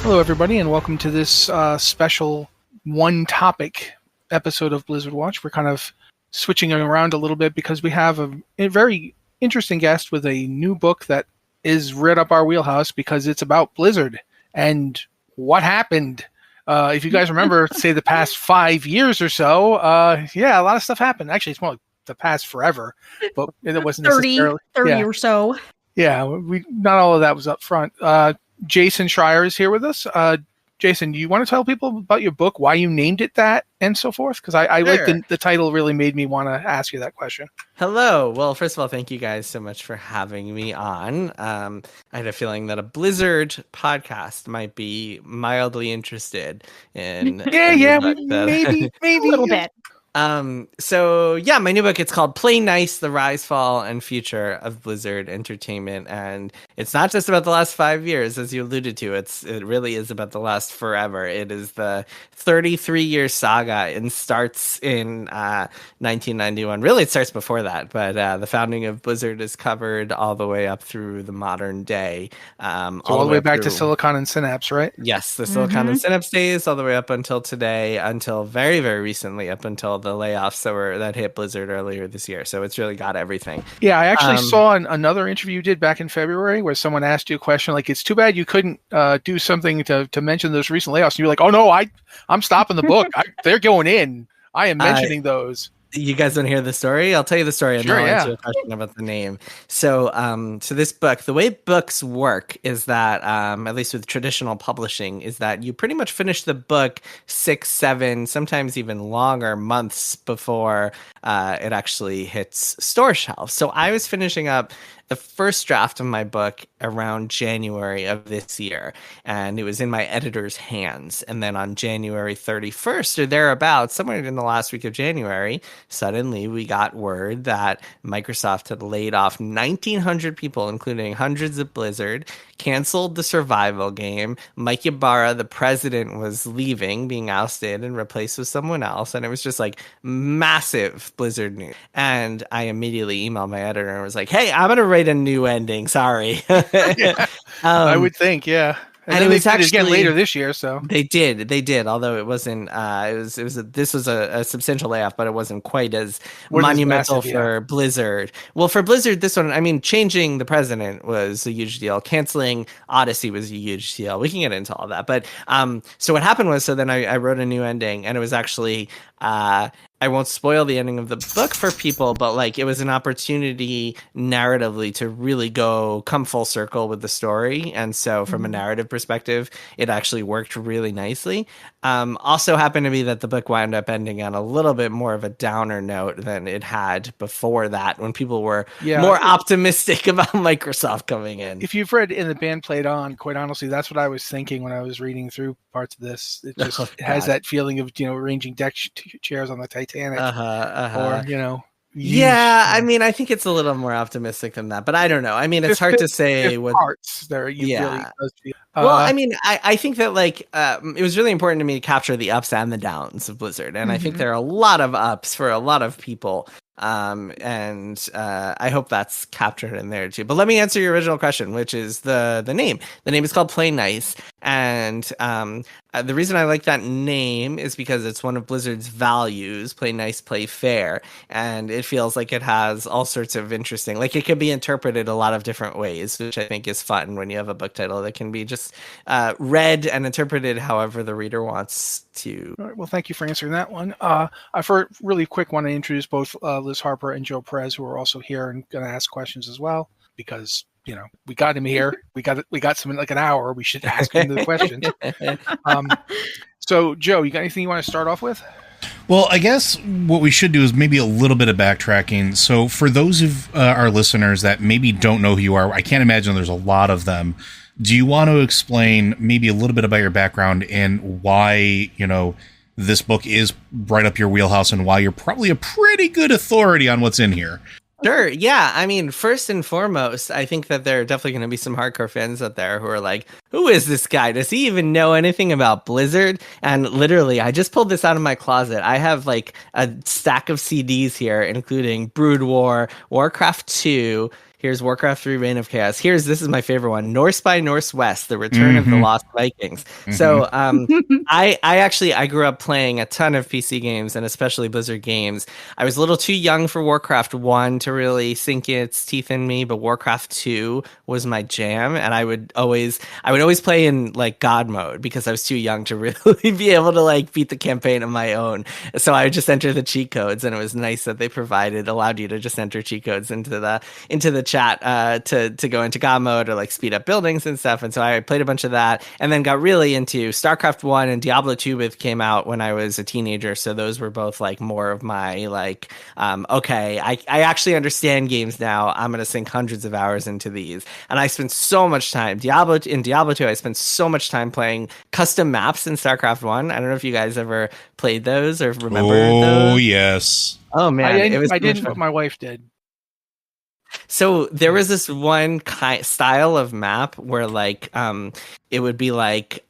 Hello, everybody, and welcome to this special one-topic episode of Blizzard Watch. We're kind of switching around a little bit because we have a very interesting guest with a new book that is right up our wheelhouse because it's about Blizzard and what happened. If you guys remember, say, the past 5 years or so, a lot of stuff happened. Actually, it's more like the past forever, but it wasn't 30 or so. Yeah, not all of that was up front. Jason Schreier is here with us. Jason, do you want to tell people about your book, why you named it that, and so forth? Because I Sure. like the title really made me want to ask you that question. Hello. Well, first of all, thank you guys so much for having me on. I had a feeling that a Blizzard podcast might be mildly interested in. Maybe A little bit. So yeah, my new book, it's called Play Nice, The Rise, Fall, and Future of Blizzard Entertainment. And it's not just about the last 5 years, as you alluded to. It really is about the last forever. It is the 33-year saga and starts in 1991. Really, it starts before that, but the founding of Blizzard is covered all the way up through the modern day. All the way back to Silicon and Synapse, right? Yes, the Silicon and Synapse days, all the way up until today, until very, very recently, up until the layoffs that hit Blizzard earlier this year. So it's really got everything. Yeah, I actually saw another interview you did back in February where someone asked you a question like, it's too bad you couldn't do something to mention those recent layoffs. And you're like, oh no, I'm stopping the book. They're going in. I am mentioning those. You guys want to hear the story? I'll tell you the story and then I'll answer a question about the name. So this book, the way books work is that, at least with traditional publishing, is that you pretty much finish the book 6, 7, sometimes even longer months before it actually hits store shelves. So I was finishing up the first draft of my book around January of this year, and it was in my editor's hands. And then on January 31st or thereabouts, somewhere in the last week of January, suddenly we got word that Microsoft had laid off 1,900 people, including hundreds at Blizzard, canceled the survival game. Mike Ybarra, the president, was leaving, being ousted and replaced with someone else. And it was just like massive Blizzard news. And I immediately emailed my editor and was like, hey, I'm going to write a new ending. Sorry. I would think, yeah. And then it was actually again later this year, so they did. Although it wasn't, this was a substantial layoff, but it wasn't quite as monumental for Blizzard. Well, for Blizzard, this one, I mean, changing the president was a huge deal. Canceling Odyssey was a huge deal. We can get into all that, but so what happened was, so then I wrote a new ending, and it was actually. I won't spoil the ending of the book for people, but like it was an opportunity narratively to really come full circle with the story. And so from a narrative perspective, it actually worked really nicely. Also happened to be that the book wound up ending on a little bit more of a downer note than it had before that, when people were more optimistic about Microsoft coming in. If you've read In the Band Played On, quite honestly, that's what I was thinking when I was reading through parts of this. It just has that feeling of, arranging deck chairs on the Titanic. Or, yeah, I mean, I think it's a little more optimistic than that, but I don't know. I mean, it's hard to say what parts there. Really well, I mean, I think that it was really important to me to capture the ups and the downs of Blizzard, and I think there are a lot of ups for a lot of people. And I hope that's captured in there too. But let me answer your original question, which is the name. The name is called Play Nice, and the reason I like that name is because it's one of Blizzard's values: play nice, play fair. And it feels like it has all sorts of interesting, like it can be interpreted a lot of different ways, which I think is fun when you have a book title that can be just read and interpreted however the reader wants to. All right, well, thank you for answering that one. I for really quick want to introduce both Liz Harper and Joe Perez, who are also here and going to ask questions as well, because we got him here. We got some in like an hour. We should ask him the questions. So Joe, you got anything you want to start off with? Well, I guess what we should do is maybe a little bit of backtracking. So for those of our listeners that maybe don't know who you are, I can't imagine there's a lot of them. Do you want to explain maybe a little bit about your background and why, this book is right up your wheelhouse and why you're probably a pretty good authority on what's in here? Sure. Yeah. I mean, first and foremost, I think that there are definitely going to be some hardcore fans out there who are like, who is this guy? Does he even know anything about Blizzard? And literally, I just pulled this out of my closet. I have like a stack of CDs here, including Brood War, Warcraft 2, Here's Warcraft 3 Reign of Chaos. This is my favorite one, Norse by Northwest, The Return of the Lost Vikings. So I grew up playing a ton of PC games and especially Blizzard games. I was a little too young for Warcraft 1 to really sink its teeth in me, but Warcraft 2 was my jam, and I would always play in like God mode because I was too young to really be able to like beat the campaign on my own. So I would just enter the cheat codes, and it was nice that they allowed you to just enter cheat codes into the chat to go into God mode or like speed up buildings and stuff. And so I played a bunch of that, and then got really into StarCraft 1 and Diablo 2 came out when I was a teenager. So those were both like more of my like, okay, I actually understand games now. I'm going to sink hundreds of hours into these. And I spent so much time Diablo 2. I spent so much time playing custom maps in StarCraft 1. I don't know if you guys ever played those or remember those. Oh, yes. Oh man, I didn't, but my wife did. So there was this one style of map where like it would be like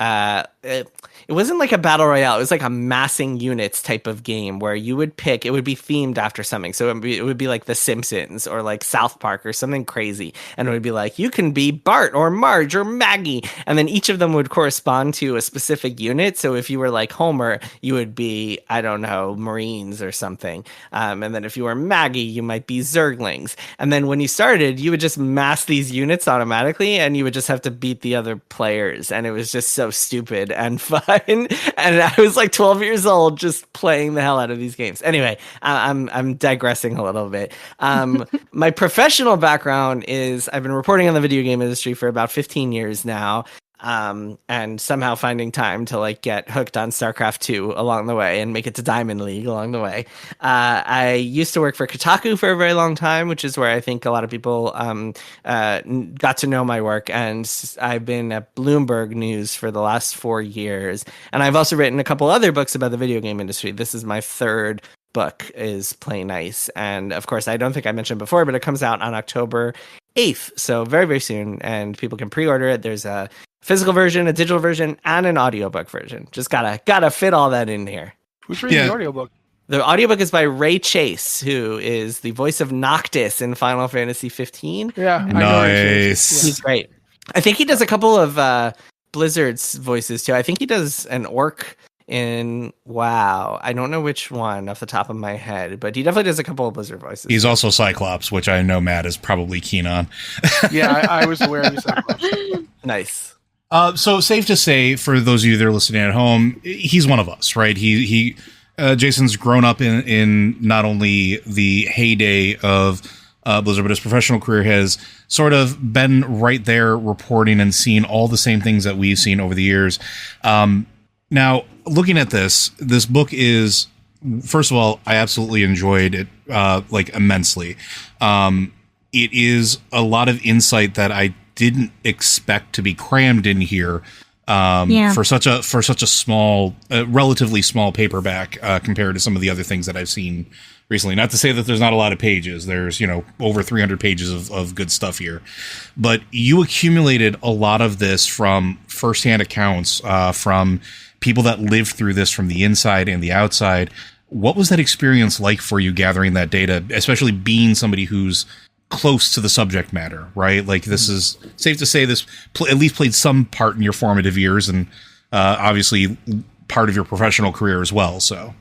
it wasn't like a battle royale. It was like a massing units type of game where you would pick. It would be themed after something. So it would be like The Simpsons or like South Park or something crazy. And it would be like, you can be Bart or Marge or Maggie. And then each of them would correspond to a specific unit. So if you were like Homer, you would be, I don't know, Marines or something. And then if you were Maggie, you might be Zerglings. And then when you started, you would just mass these units automatically and you would just have to beat the other players. And it was just so stupid and fun. And I was like 12 years old just playing the hell out of these games. Anyway, I'm digressing a little bit. My professional background is I've been reporting on the video game industry for about 15 years now. And somehow finding time to like get hooked on StarCraft 2 along the way and make it to Diamond League along the way. I used to work for Kotaku for a very long time, which is where I think a lot of people got to know my work. And I've been at Bloomberg News for the last 4 years. And I've also written a couple other books about the video game industry. This is my third book, is Play Nice. And of course, I don't think I mentioned before, but it comes out on October 8th. So very, very soon. And people can pre-order it. There's a physical version, a digital version, and an audiobook version. Just gotta fit all that in here. Who's reading the audiobook? The audiobook is by Ray Chase, who is the voice of Noctis in Final Fantasy 15. Yeah, nice. He's great. I think he does a couple of Blizzard's voices too. I think he does an orc in WoW. I don't know which one off the top of my head, but he definitely does a couple of Blizzard voices. He's also Cyclops, which I know Matt is probably keen on. Yeah, I was aware of Cyclops. Nice. So safe to say, for those of you that are listening at home, he's one of us, right? Jason's grown up in not only the heyday of Blizzard, but his professional career has sort of been right there reporting and seeing all the same things that we've seen over the years. Now, looking at this book is, first of all, I absolutely enjoyed it, like immensely. It is a lot of insight that I didn't expect to be crammed in here for such a small, relatively small paperback compared to some of the other things that I've seen recently. Not to say that there's not a lot of pages. There's, over 300 pages of good stuff here. But you accumulated a lot of this from firsthand accounts from people that lived through this from the inside and the outside. What was that experience like for you gathering that data, especially being somebody who's close to the subject matter, right? Like, this is safe to say this at least played some part in your formative years and obviously part of your professional career as well. So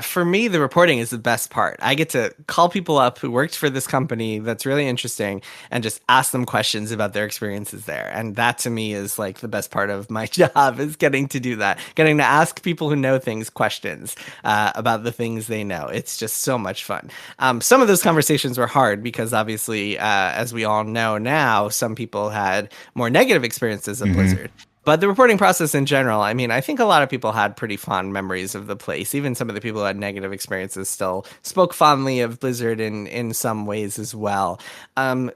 for me, the reporting is the best part. I get to call people up who worked for this company that's really interesting and just ask them questions about their experiences there. And that to me is like the best part of my job, is getting to do that, getting to ask people who know things questions about the things they know. It's just so much fun. Some of those conversations were hard because obviously, as we all know now, some people had more negative experiences of Blizzard. But the reporting process in general, I mean, I think a lot of people had pretty fond memories of the place. Even some of the people who had negative experiences still spoke fondly of Blizzard in some ways as well.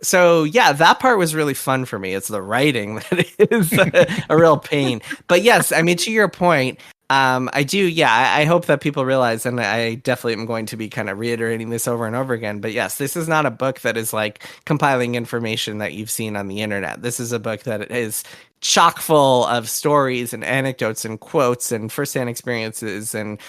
So yeah, that part was really fun for me. It's the writing that is a real pain. But yes, I mean, to your point, I do. Yeah, I hope that people realize, and I definitely am going to be kind of reiterating this over and over again. But yes, this is not a book that is like compiling information that you've seen on the internet. This is a book that is chock full of stories and anecdotes and quotes and firsthand experiences and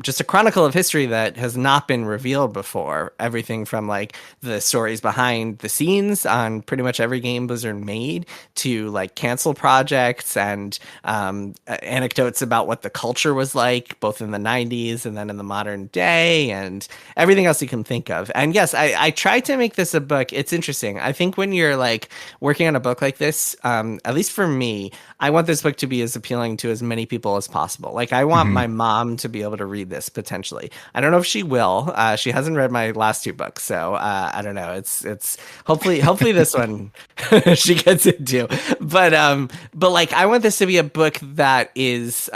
just a chronicle of history that has not been revealed before. Everything from like the stories behind the scenes on pretty much every game Blizzard made to like cancel projects and anecdotes about what the culture was like both in the 90s and then in the modern day and everything else you can think of. And yes, I tried to make this a book. It's interesting. I think when you're like working on a book like this, at least for me, I want this book to be as appealing to as many people as possible. Like I want my mom to be able to read this potentially. I don't know if she will. She hasn't read my last 2 books, so I don't know. It's hopefully this one she gets into. But like I want this to be a book that is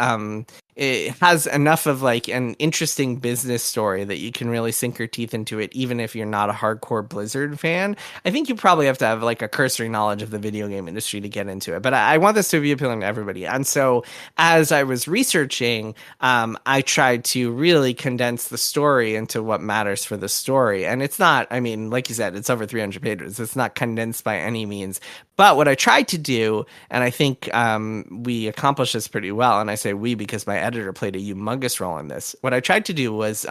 it has enough of like an interesting business story that you can really sink your teeth into it, even if you're not a hardcore Blizzard fan. I think you probably have to have like a cursory knowledge of the video game industry to get into it, but I want this to be appealing to everybody. And so as I was researching, I tried to really condense the story into what matters for the story. And it's not, I mean, like you said, it's over 300 pages. It's not condensed by any means. But what I tried to do, and I think we accomplished this pretty well, and I say we because my editor played a humongous role in this. What I tried to do was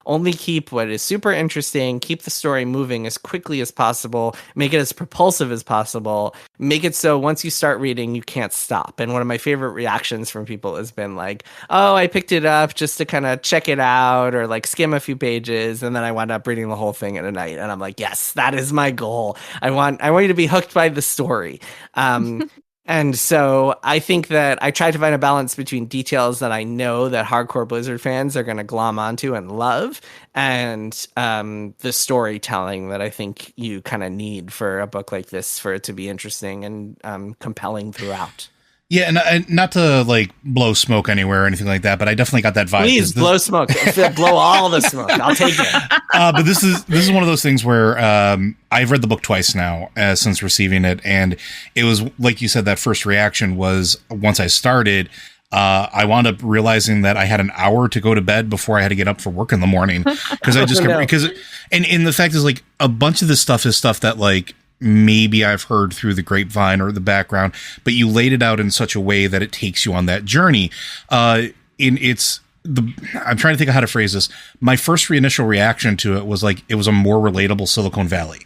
only keep what is super interesting, keep the story moving as quickly as possible, make it as propulsive as possible, make it so once you start reading, you can't stop. And one of my favorite reactions from people has been like, oh, I picked it up just to kind of check it out or like skim a few pages, and then I wound up reading the whole thing in a night. And I'm like, yes, that is my goal. I want you to be hooked by the story. And so I think that I tried to find a balance between details that I know that hardcore Blizzard fans are going to glom onto and love, and the storytelling that I think you kind of need for a book like this for it to be interesting and compelling throughout. Yeah, and not to like blow smoke anywhere or anything like that, but I definitely got that vibe. Please blow smoke. Blow all the smoke. I'll take it. But this is one of those things where I've read the book twice now since receiving it, and it was like you said. That first reaction was once I started. I wound up realizing that I had an hour to go to bed before I had to get up for work in the morning because I just and the fact is like a bunch of this stuff is stuff that like maybe I've heard through the grapevine or the background, but you laid it out in such a way that it takes you on that journey. I'm trying to think of how to phrase this. My first initial reaction to it was like, it was a more relatable Silicon Valley,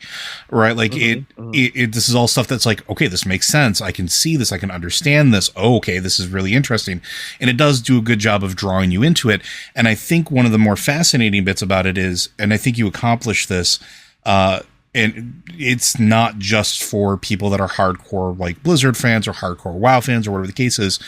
right? Like this is all stuff that's like, okay, this makes sense. I can see this. I can understand this. Oh, okay. This is really interesting. And it does do a good job of drawing you into it. And I think one of the more fascinating bits about it is, and I think you accomplish this, and it's not just for people that are hardcore like Blizzard fans or hardcore WoW fans or whatever the case is.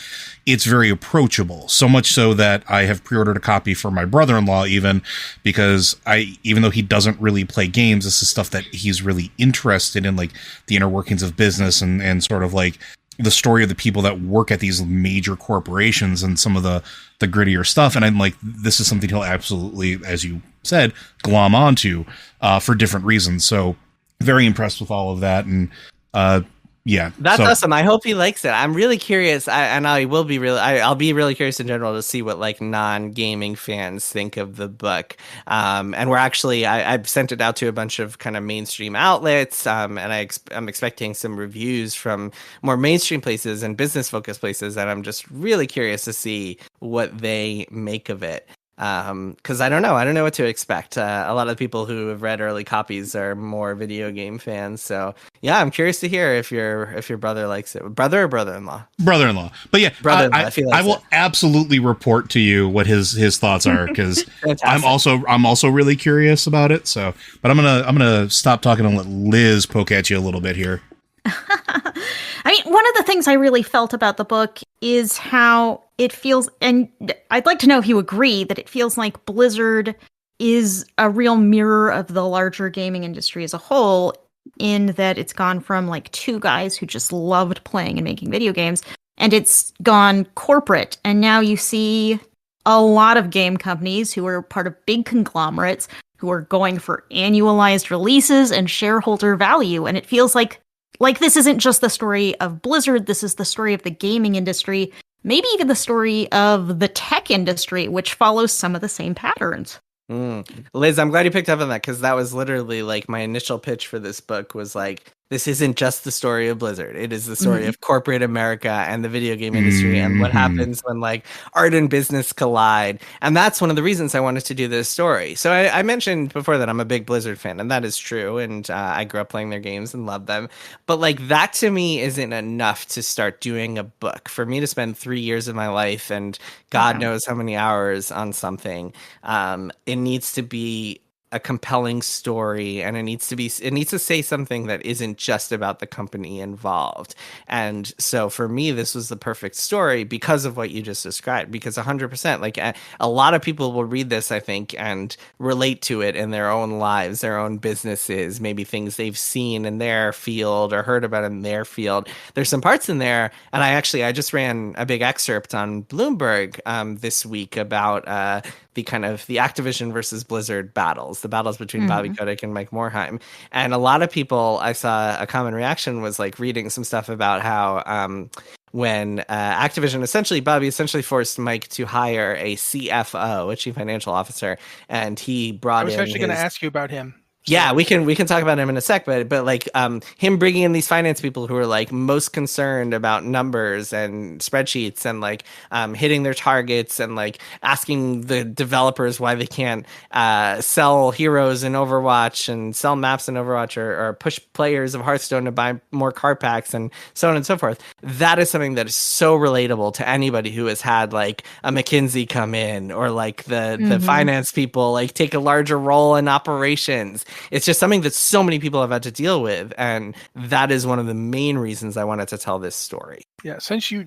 It's very approachable. So much so that I have pre-ordered a copy for my brother-in-law even because even though he doesn't really play games, this is stuff that he's really interested in, like the inner workings of business and sort of like the story of the people that work at these major corporations and some of the grittier stuff. And I'm like, this is something he'll absolutely, as you said, glom onto for different reasons. So very impressed with all of that. And yeah, that's awesome. I hope he likes it. I'm really curious. I'll be really curious in general to see what like non-gaming fans think of the book. And we're actually, I've sent it out to a bunch of kind of mainstream outlets. And I'm expecting some reviews from more mainstream places and business focused places. And I'm just really curious to see what they make of it. Because I don't know what to expect. A lot of people who have read early copies are more video game fans. So yeah, I'm curious to hear if your brother likes it. Brother or brother-in-law? Brother-in-law. But yeah, brother-in-law. I will absolutely report to you what his thoughts are because I'm also really curious about it. So, but I'm gonna stop talking and let Liz poke at you a little bit here. I mean, one of the things I really felt about the book is how it feels, and I'd like to know if you agree, that it feels like Blizzard is a real mirror of the larger gaming industry as a whole, in that it's gone from like 2 guys who just loved playing and making video games, and it's gone corporate, and now you see a lot of game companies who are part of big conglomerates who are going for annualized releases and shareholder value, and it feels like this isn't just the story of Blizzard, this is the story of the gaming industry, maybe even the story of the tech industry, which follows some of the same patterns. Liz, I'm glad you picked up on that because that was literally like my initial pitch for this book was like, this isn't just the story of Blizzard. It is the story of corporate America and the video game industry and what happens when like art and business collide. And that's one of the reasons I wanted to do this story. So I mentioned before that I'm a big Blizzard fan, and that is true. And I grew up playing their games and loved them. But like that to me isn't enough to start doing a book. For me to spend 3 years of my life and God knows how many hours on something, it needs to be a compelling story, and it needs to say something that isn't just about the company involved. And so for me, this was the perfect story because of what you just described, because 100%, like a lot of people will read this, I think, and relate to it in their own lives, their own businesses, maybe things they've seen in their field or heard about in their field. There's some parts in there, and I just ran a big excerpt on Bloomberg this week about the Activision versus Blizzard battles, the battles between Bobby Kotick and Mike Morhaime. And a lot of people, I saw a common reaction was like reading some stuff about how when Activision Bobby essentially forced Mike to hire a CFO, a chief financial officer, and he brought in. I was actually going to ask you about him. Yeah, we can talk about him in a sec, but like him bringing in these finance people who are like most concerned about numbers and spreadsheets and like hitting their targets and like asking the developers why they can't sell heroes in Overwatch and sell maps in Overwatch or push players of Hearthstone to buy more card packs and so on and so forth. That is something that is so relatable to anybody who has had like a McKinsey come in or like the finance people like take a larger role in operations. It's just something that so many people have had to deal with, and that is one of the main reasons I wanted to tell this story. Yeah, since you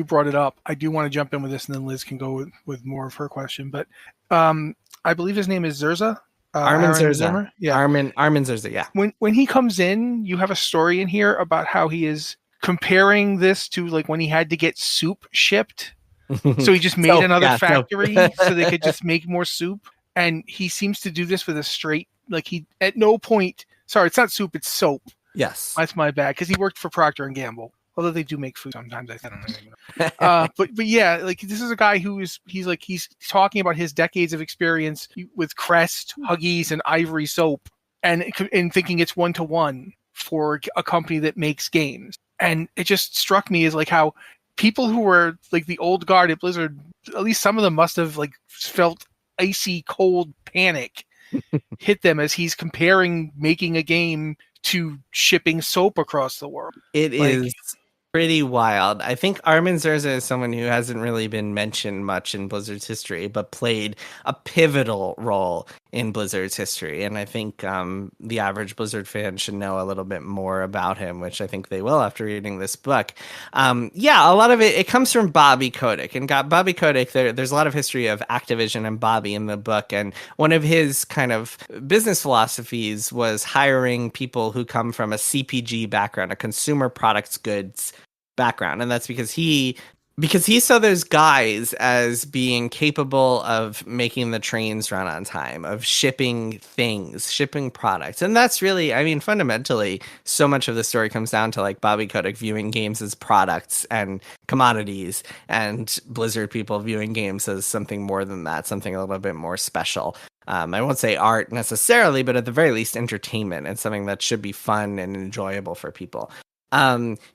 brought it up, I do want to jump in with this, and then Liz can go with more of her question. But I believe his name is Zerza. Armin Zerza. Zimmer? Yeah. Armin Zerza, yeah. When he comes in, you have a story in here about how he is comparing this to like when he had to get soup shipped. So he just made another factory so they could just make more soup. And he seems to do this with a straight, like he at no point. Sorry, it's not soup, it's soap. Yes, that's my bad because he worked for Procter and Gamble. Although they do make food sometimes, I don't know. But yeah, like this is a guy he's talking about his decades of experience with Crest, Huggies, and Ivory soap, and thinking it's 1-to-1 for a company that makes games. And it just struck me as like how people who were like the old guard at Blizzard, at least some of them must have like felt icy cold panic hit them as he's comparing making a game to shipping soap across the world. It is pretty wild. I think Armin Zerza is someone who hasn't really been mentioned much in Blizzard's history, but played a pivotal role in Blizzard's history. And I think the average Blizzard fan should know a little bit more about him, which I think they will after reading this book. Yeah, a lot of it comes from Bobby Kotick. And Bobby Kotick, there's a lot of history of Activision and Bobby in the book. And one of his kind of business philosophies was hiring people who come from a CPG background, a consumer products goods background. And that's because he saw those guys as being capable of making the trains run on time, of shipping things, shipping products. And that's really, I mean, fundamentally, so much of the story comes down to like Bobby Kotick viewing games as products and commodities, and Blizzard people viewing games as something more than that, something a little bit more special. I won't say art necessarily, but at the very least entertainment, and something that should be fun and enjoyable for people.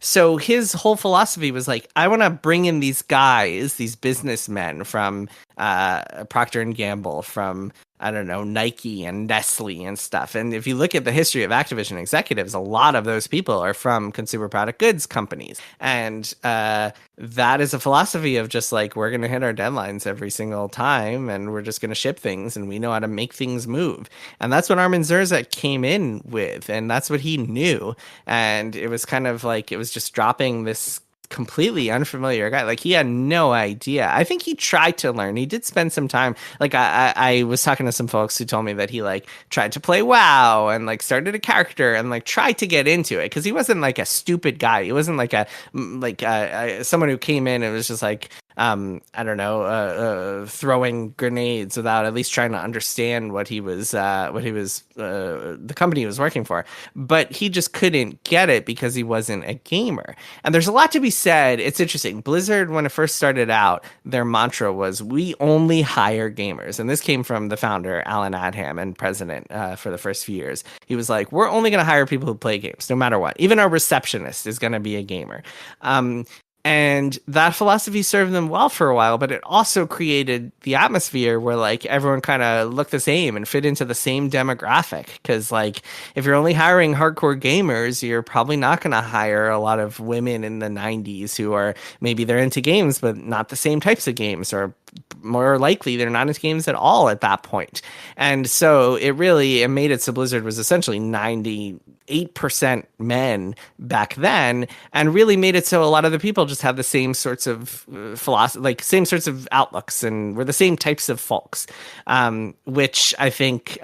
So his whole philosophy was like, I want to bring in these guys, these businessmen from Procter and Gamble, from, I don't know, Nike and Nestle and stuff. And if you look at the history of Activision executives, a lot of those people are from consumer product goods companies. And that is a philosophy of just like, we're going to hit our deadlines every single time, and we're just going to ship things, and we know how to make things move. And that's what Armin Zerza came in with, and that's what he knew. And it was kind of like, it was just dropping this completely unfamiliar guy. Like, he had no idea. I think he tried to learn. He did spend some time. Like, I was talking to some folks who told me that he like tried to play WoW and like started a character and like tried to get into it, because he wasn't like a stupid guy. He wasn't like someone who came in and was just like, I don't know, throwing grenades without at least trying to understand what he was the company he was working for. But he just couldn't get it because he wasn't a gamer. And there's a lot to be said. It's interesting. Blizzard, when it first started out, their mantra was, we only hire gamers. And this came from the founder, Alan Adham, and president for the first few years. He was like, we're only going to hire people who play games, no matter what. Even our receptionist is going to be a gamer. And that philosophy served them well for a while, but it also created the atmosphere where like everyone kind of looked the same and fit into the same demographic. Because like if you're only hiring hardcore gamers, you're probably not going to hire a lot of women in the 90s who are maybe they're into games, but not the same types of games, or more likely they're not into games at all at that point. And so it made it so Blizzard was essentially 98% men back then, and really made it so a lot of the people just have the same sorts of philosophy, like same sorts of outlooks, and we're the same types of folks, which I think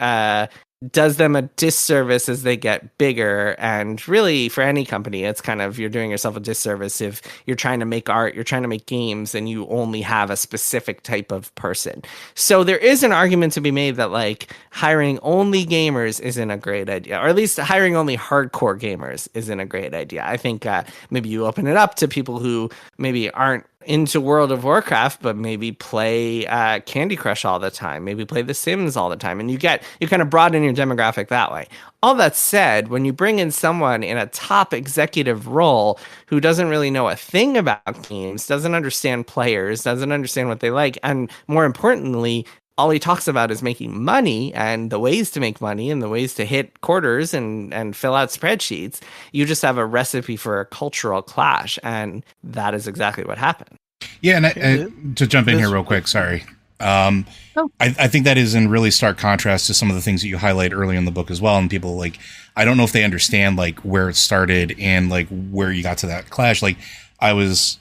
does them a disservice as they get bigger. And really, for any company, it's kind of, you're doing yourself a disservice if you're trying to make art, you're trying to make games, and you only have a specific type of person. So there is an argument to be made that like hiring only gamers isn't a great idea, or at least hiring only hardcore gamers isn't a great idea. I think maybe you open it up to people who maybe aren't into World of Warcraft, but maybe play Candy Crush all the time, maybe play The Sims all the time, and you kind of broaden your demographic that way. All that said, when you bring in someone in a top executive role who doesn't really know a thing about games, doesn't understand players, doesn't understand what they like, and more importantly, all he talks about is making money and the ways to make money and the ways to hit quarters and fill out spreadsheets, you just have a recipe for a cultural clash. And that is exactly what happened. Yeah, and to jump in here real quick, sorry. I think that is in really stark contrast to some of the things that you highlight early in the book as well. And people like, I don't know if they understand like where it started and like where you got to that clash. Like I was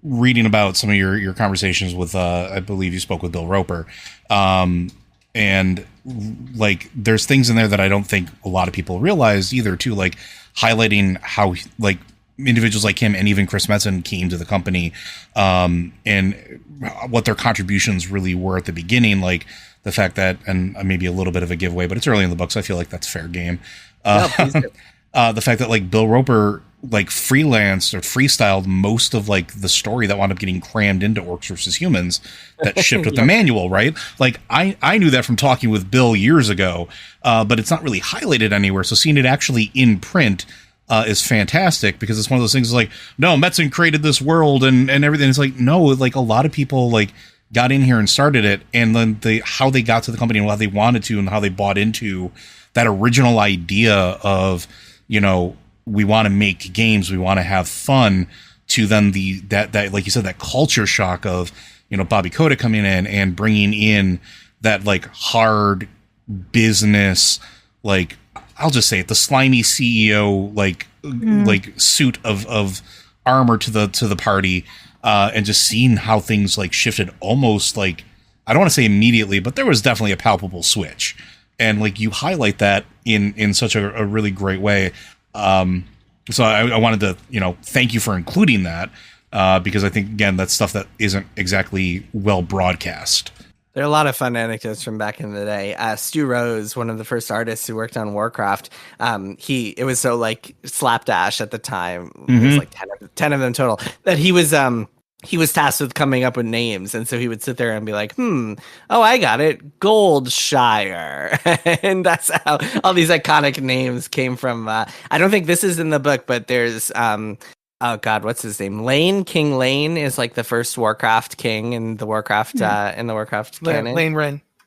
reading about some of your conversations with I believe you spoke with Bill Roper, and like there's things in there that I don't think a lot of people realize either too, like highlighting how like individuals like him and even Chris Metzen came to the company, and what their contributions really were at the beginning, like the fact that, and maybe a little bit of a giveaway, but it's early in the book, so I feel like that's fair game. The fact that like Bill Roper like freelanced or freestyled most of like the story that wound up getting crammed into Orcs versus Humans that shipped with the manual, right? Like I knew that from talking with Bill years ago, but it's not really highlighted anywhere. So seeing it actually in print is fantastic, because it's one of those things like, no, Metzen created this world and everything. It's like, no, like a lot of people like got in here and started it, and then how they got to the company and how they wanted to and how they bought into that original idea of, you know, we want to make games, we want to have fun, to then that like you said, that culture shock of, you know, Bobby Kotick coming in and bringing in that like hard business, like I'll just say it, the slimy CEO like suit of armor to the party, and just seeing how things like shifted almost like, I don't want to say immediately, but there was definitely a palpable switch. And like you highlight that in such a really great way. So I wanted to, you know, thank you for including that, because I think, again, that's stuff that isn't exactly well broadcast. There are a lot of fun anecdotes from back in the day. Stu Rose, one of the first artists who worked on Warcraft, it was so like slapdash at the time. Mm-hmm. It was like 10 of them total, that he was tasked with coming up with names. And so he would sit there and be like, oh, I got it, Goldshire. And that's how all these iconic names came from. I don't think this is in the book, but there's, oh God, what's his name? King Lane is like the first Warcraft king in the Warcraft, canon.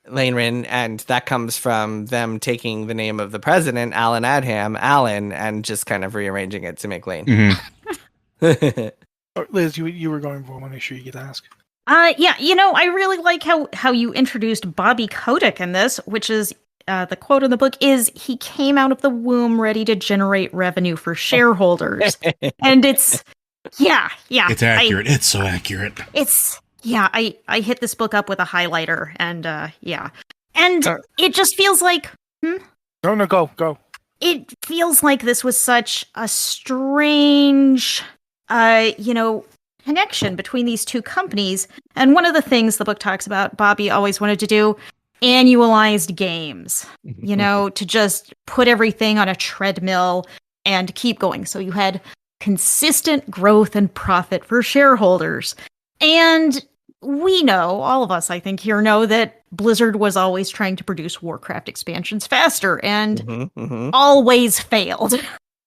Lane Wren, and that comes from them taking the name of the president, Alan Adham, and just kind of rearranging it to make Lane. Mm-hmm. Liz, you were going for one issue you get to ask. Yeah, you know, I really like how you introduced Bobby Kotick in this, which is the quote in the book is, he came out of the womb ready to generate revenue for shareholders. And it's accurate. It's so accurate. I hit this book up with a highlighter, and and it just feels like No, go. It feels like this was such a strange, connection between these two companies. And one of the things the book talks about, Bobby always wanted to do, annualized games, to just put everything on a treadmill and keep going. So you had consistent growth and profit for shareholders. And we know, all of us, I think, here know that Blizzard was always trying to produce Warcraft expansions faster and always failed.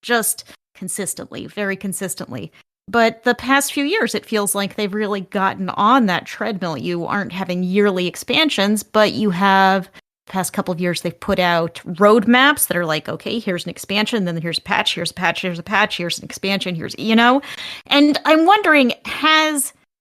Just consistently, very consistently. But the past few years, it feels like they've really gotten on that treadmill. You aren't having yearly expansions, but you have, the past couple of years, they've put out roadmaps that are like, okay, here's an expansion, then here's a patch, here's a patch, here's a patch, here's an expansion, here's, And I'm wondering,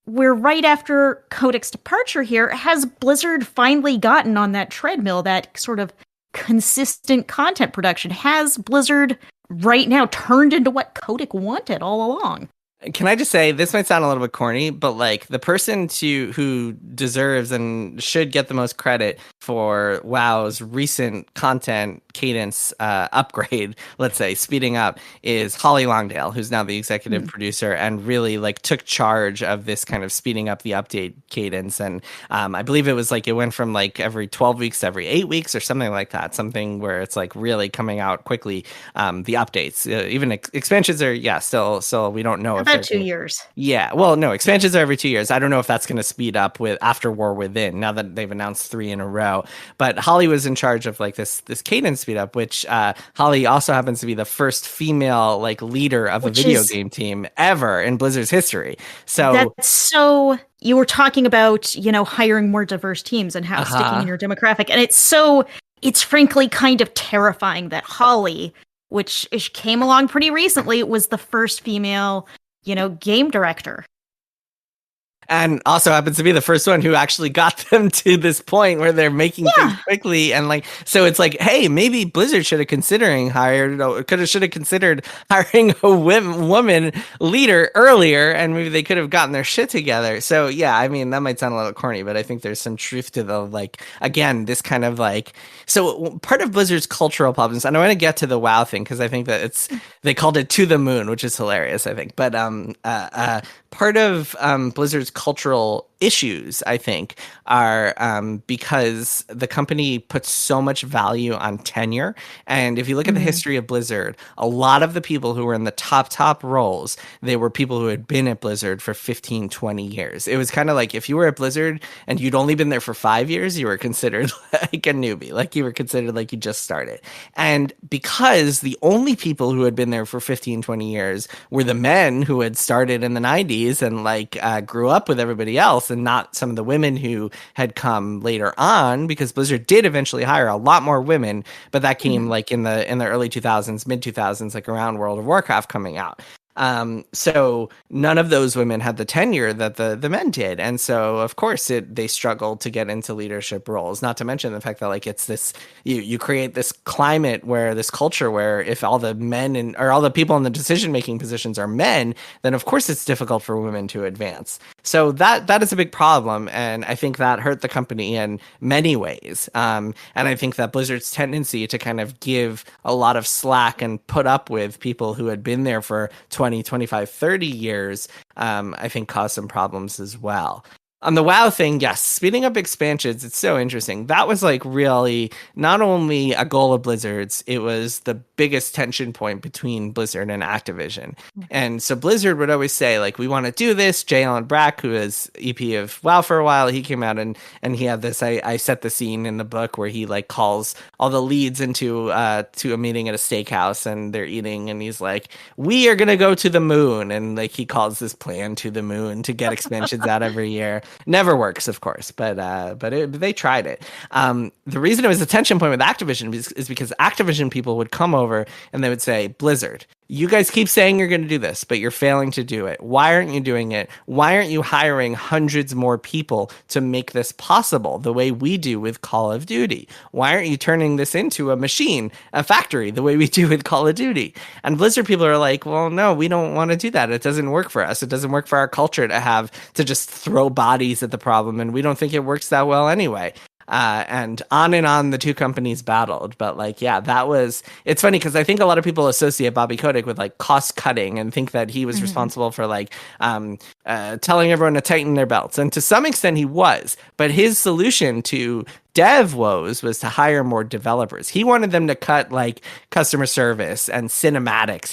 we're right after Kodak's departure here, has Blizzard finally gotten on that treadmill, that sort of consistent content production? Has Blizzard right now turned into what Kodak wanted all along? Can I just say, this might sound a little bit corny, but like the person who deserves and should get the most credit for WoW's recent content cadence upgrade, let's say speeding up, is Holly Longdale, who's now the executive producer and really like took charge of this kind of speeding up the update cadence. And I believe it was like it went from like every 12 weeks to every 8 weeks or something like that, something where it's like really coming out quickly. The updates, even expansions are still we don't know if about 2 years. Yeah, well, no, expansions are every 2 years. I don't know if that's going to speed up with after War Within, now that they've announced 3 in a row. But Holly was in charge of like this cadence speed up, which Holly also happens to be the first female like leader of a video game team ever in Blizzard's history. So that's so. You were talking about hiring more diverse teams and how sticking in your demographic, and it's frankly kind of terrifying that Holly, which came along pretty recently, was the first female game director. And also happens to be the first one who actually got them to this point where they're making things quickly. And like, so it's like, hey, maybe Blizzard should have considered hiring a woman leader earlier, and maybe they could have gotten their shit together. So yeah, I mean, that might sound a little corny, but I think there's some truth to the, like, again, this kind of like, so part of Blizzard's cultural problems, and I want to get to the WoW thing, because I think that they called it To the Moon, which is hilarious, I think. But part of Blizzard's cultural issues, I think, are because the company puts so much value on tenure. And if you look at the history of Blizzard, a lot of the people who were in the top roles, they were people who had been at Blizzard for 15, 20 years. It was kind of like if you were at Blizzard and you'd only been there for 5 years, you were considered like a newbie, like you were considered like you just started. And because the only people who had been there for 15, 20 years were the men who had started in the 90s and like grew up with everybody else, and not some of the women who had come later on, because Blizzard did eventually hire a lot more women, but that came like in the early 2000s, mid 2000s, like around World of Warcraft coming out. So none of those women had the tenure that the men did. And so of course they struggled to get into leadership roles, not to mention the fact that like it's this, you create this climate where this culture where if all the men or all the people in the decision-making positions are men, then of course it's difficult for women to advance. So that is a big problem. And I think that hurt the company in many ways. And I think that Blizzard's tendency to kind of give a lot of slack and put up with people who had been there for 20, 25, 30 years, I think caused some problems as well. On the WoW thing, yes, speeding up expansions, it's so interesting. That was like really not only a goal of Blizzard's, it was the biggest tension point between Blizzard and Activision. And so Blizzard would always say, like, we want to do this. J. Allen Brack, who is EP of WoW for a while, he came out and he had this, I set the scene in the book where he like calls all the leads into to a meeting at a steakhouse and they're eating and he's like, we are going to go to the moon. And like he calls this plan to the moon to get expansions out every year. Never works, of course, but they tried it. The reason it was a tension point with Activision is because Activision people would come over and they would say, Blizzard, you guys keep saying you're going to do this, but you're failing to do it. Why aren't you doing it? Why aren't you hiring hundreds more people to make this possible the way we do with Call of Duty? Why aren't you turning this into a machine, a factory, the way we do with Call of Duty? And Blizzard people are like, well, no, we don't want to do that. It doesn't work for us. It doesn't work for our culture to just throw bodies at the problem, and we don't think it works that well anyway. and on the two companies battled. But like, yeah, it's funny because I think a lot of people associate Bobby Kotick with like cost cutting and think that he was responsible for like telling everyone to tighten their belts. And to some extent he was, but his solution to dev woes was to hire more developers. He wanted them to cut like customer service and cinematics.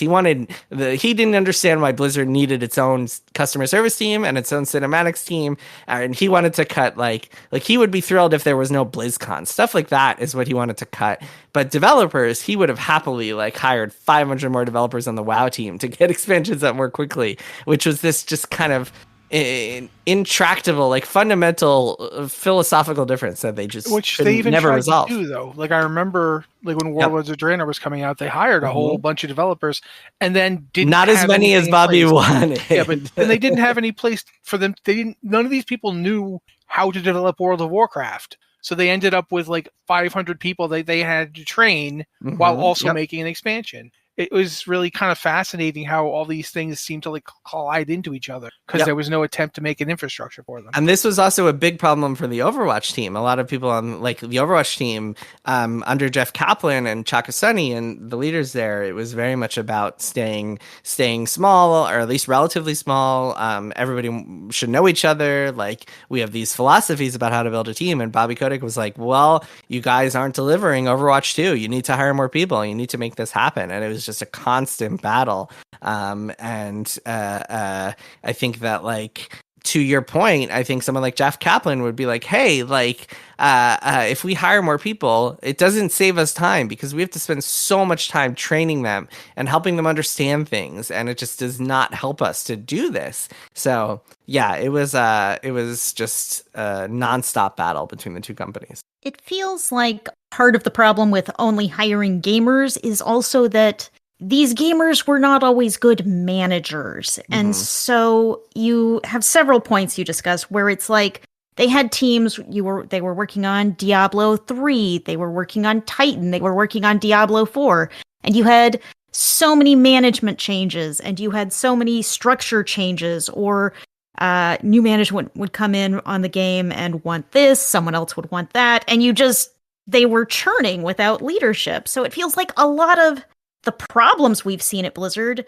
He didn't understand why Blizzard needed its own customer service team and its own cinematics team. And he wanted to cut like he would be thrilled if there was no BlizzCon. Stuff like that is what he wanted to cut. But developers, he would have happily like hired 500 more developers on the WoW team to get expansions out more quickly, which was this just kind of intractable, like fundamental philosophical difference that they just they even never tried resolve. to do, though. Like I remember, like when Warlords of Draenor was coming out, they hired a whole bunch of developers, and then didn't not have as many as Bobby wanted. Yeah, but then they didn't have any place for them. None of these people knew how to develop World of Warcraft. So they ended up with like 500 people they had to train while also making an expansion. It was really kind of fascinating how all these things seem to like collide into each other because there was no attempt to make an infrastructure for them. And this was also a big problem for the Overwatch team. A lot of people on like the Overwatch team under Jeff Kaplan and Chaka Sunny and the leaders there, it was very much about staying small, or at least relatively small. Everybody should know each other. Like we have these philosophies about how to build a team. And Bobby Kotick was like, well, you guys aren't delivering Overwatch 2. You need to hire more people. You need to make this happen. And it was just a constant battle. I think that like, to your point, I think someone like Jeff Kaplan would be like, hey, like, if we hire more people, it doesn't save us time because we have to spend so much time training them and helping them understand things. And it just does not help us to do this. So yeah, it was just a nonstop battle between the two companies. It feels like part of the problem with only hiring gamers is also that these gamers were not always good managers. And so you have several points you discuss where it's like they had teams, they were working on Diablo 3, they were working on Titan, they were working on Diablo 4, and you had so many management changes and you had so many structure changes, or new management would come in on the game and want this, someone else would want that, and they were churning without leadership. So it feels like a lot of the problems we've seen at Blizzard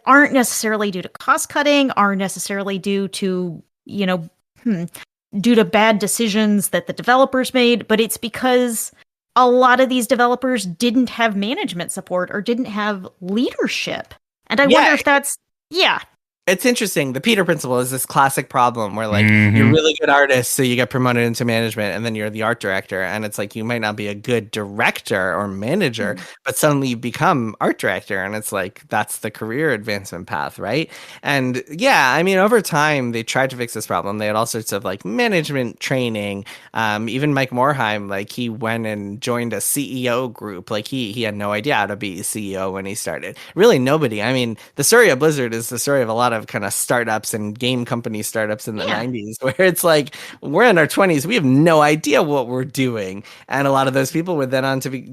aren't necessarily due to cost cutting, aren't necessarily due to, due to bad decisions that the developers made, but it's because a lot of these developers didn't have management support or didn't have leadership. And I wonder if that's, It's interesting. The Peter principle is this classic problem where like you're a really good artist, so you get promoted into management, and then you're the art director, and it's like you might not be a good director or manager, but suddenly you become art director, and it's like that's the career advancement path, right? And yeah, I mean, over time they tried to fix this problem. They had all sorts of like management training. Even Mike Morhaime, like he went and joined a CEO group. Like he had no idea how to be a CEO when he started. Really, nobody. I mean, the story of Blizzard is the story of a lot of kind of startups and game company startups in the 90s, where it's like we're in our 20s, we have no idea what we're doing, and a lot of those people would then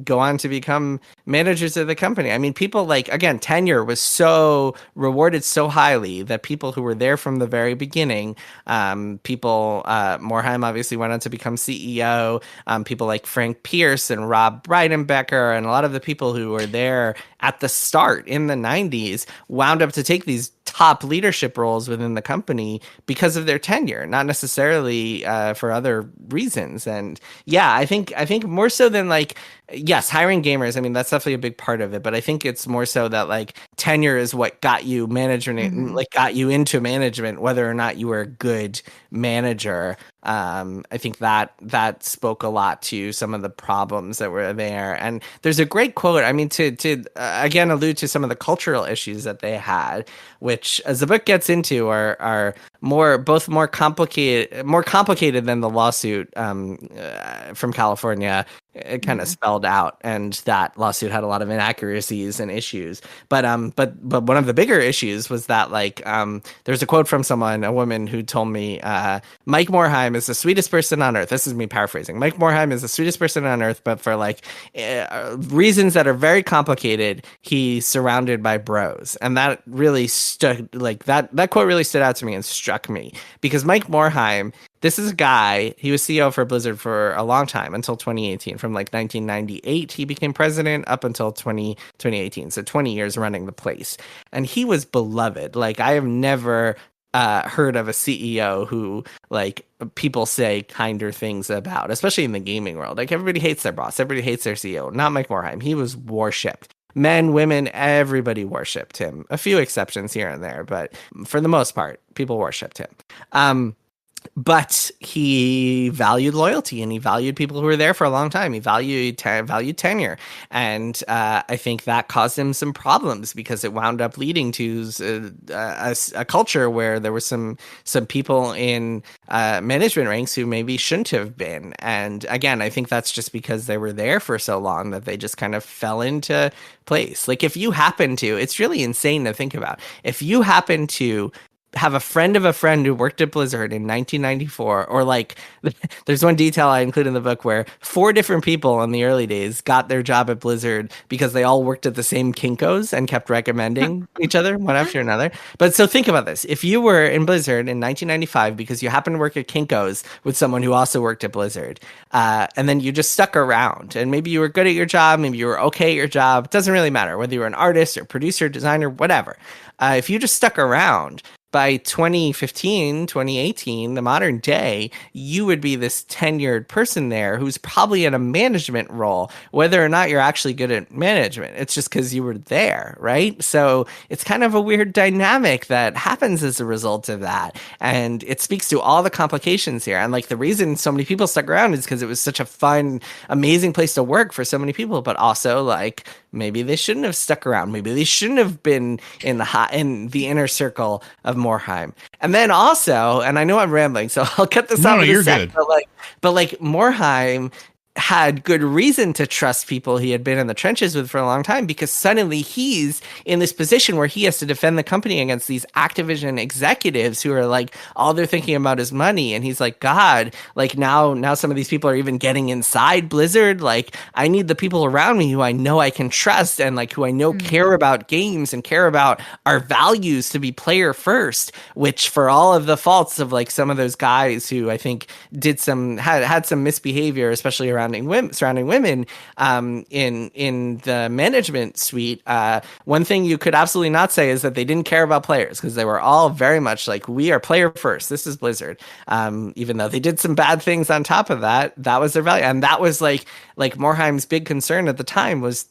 go on to become managers of the company. I mean, people like, again, tenure was so rewarded so highly that people who were there from the very beginning, Morhaime obviously went on to become CEO, people like Frank Pierce and Rob Breidenbecker and a lot of the people who were there at the start in the 90s wound up to take these top leadership roles within the company because of their tenure, not necessarily for other reasons. And yeah, I think more so than like, yes, hiring gamers, I mean, that's definitely a big part of it, but I think it's more so that like tenure is what got you management, like got you into management, whether or not you were a good manager. I think that spoke a lot to some of the problems that were there. And there's a great quote, I mean, to again allude to some of the cultural issues that they had, which as the book gets into are more complicated than the lawsuit from California. It kind of spelled out, and that lawsuit had a lot of inaccuracies and issues. But one of the bigger issues was that like there's a quote from a woman who told me Mike Morhaime is the sweetest person on earth. This is me paraphrasing. Mike Morhaime is the sweetest person on earth, but for like reasons that are very complicated, he's surrounded by bros. And that really that quote really stood out to me and struck me, because Mike Morhaime This is a guy, he was CEO for Blizzard for a long time, until 2018. From like 1998, he became president up until 2018. So 20 years running the place. And he was beloved. Like, I have never heard of a CEO who, like, people say kinder things about, especially in the gaming world. Like, everybody hates their boss. Everybody hates their CEO. Not Mike Morhaime. He was worshipped. Men, women, everybody worshipped him. A few exceptions here and there, but for the most part, people worshipped him. But he valued loyalty, and he valued people who were there for a long time. He valued tenure. And I think that caused him some problems, because it wound up leading to a culture where there were some people in management ranks who maybe shouldn't have been. And again, I think that's just because they were there for so long that they just kind of fell into place. Like, if you happen to, it's really insane to think about, if you happen to have a friend of a friend who worked at Blizzard in 1994, or like, there's one detail I include in the book where 4 different people in the early days got their job at Blizzard because they all worked at the same Kinkos and kept recommending each other one after another. But so think about this. If you were in Blizzard in 1995 because you happened to work at Kinkos with someone who also worked at Blizzard, and then you just stuck around, and maybe you were good at your job, maybe you were okay at your job, it doesn't really matter whether you were an artist or producer, designer, whatever. If you just stuck around, by 2015, 2018, the modern day, you would be this tenured person there who's probably in a management role, whether or not you're actually good at management. It's just because you were there, right? So it's kind of a weird dynamic that happens as a result of that. And it speaks to all the complications here. And like, the reason so many people stuck around is because it was such a fun, amazing place to work for so many people, but also like, maybe they shouldn't have stuck around. Maybe they shouldn't have been in the inner circle of Morhaime. And then also, and I know I'm rambling, so I'll cut this out in a sec, but like Morhaime had good reason to trust people he had been in the trenches with for a long time, because suddenly he's in this position where he has to defend the company against these Activision executives who are like, all they're thinking about is money. And he's like, God, like now some of these people are even getting inside Blizzard. Like, I need the people around me who I know I can trust, and like who I know care about games and care about our values to be player first, which, for all of the faults of like some of those guys who I think did had some misbehavior, especially surrounding women in the management suite. One thing you could absolutely not say is that they didn't care about players, because they were all very much like, we are player first. This is Blizzard. Even though they did some bad things on top of that, that was their value. And that was like Morheime's big concern at the time was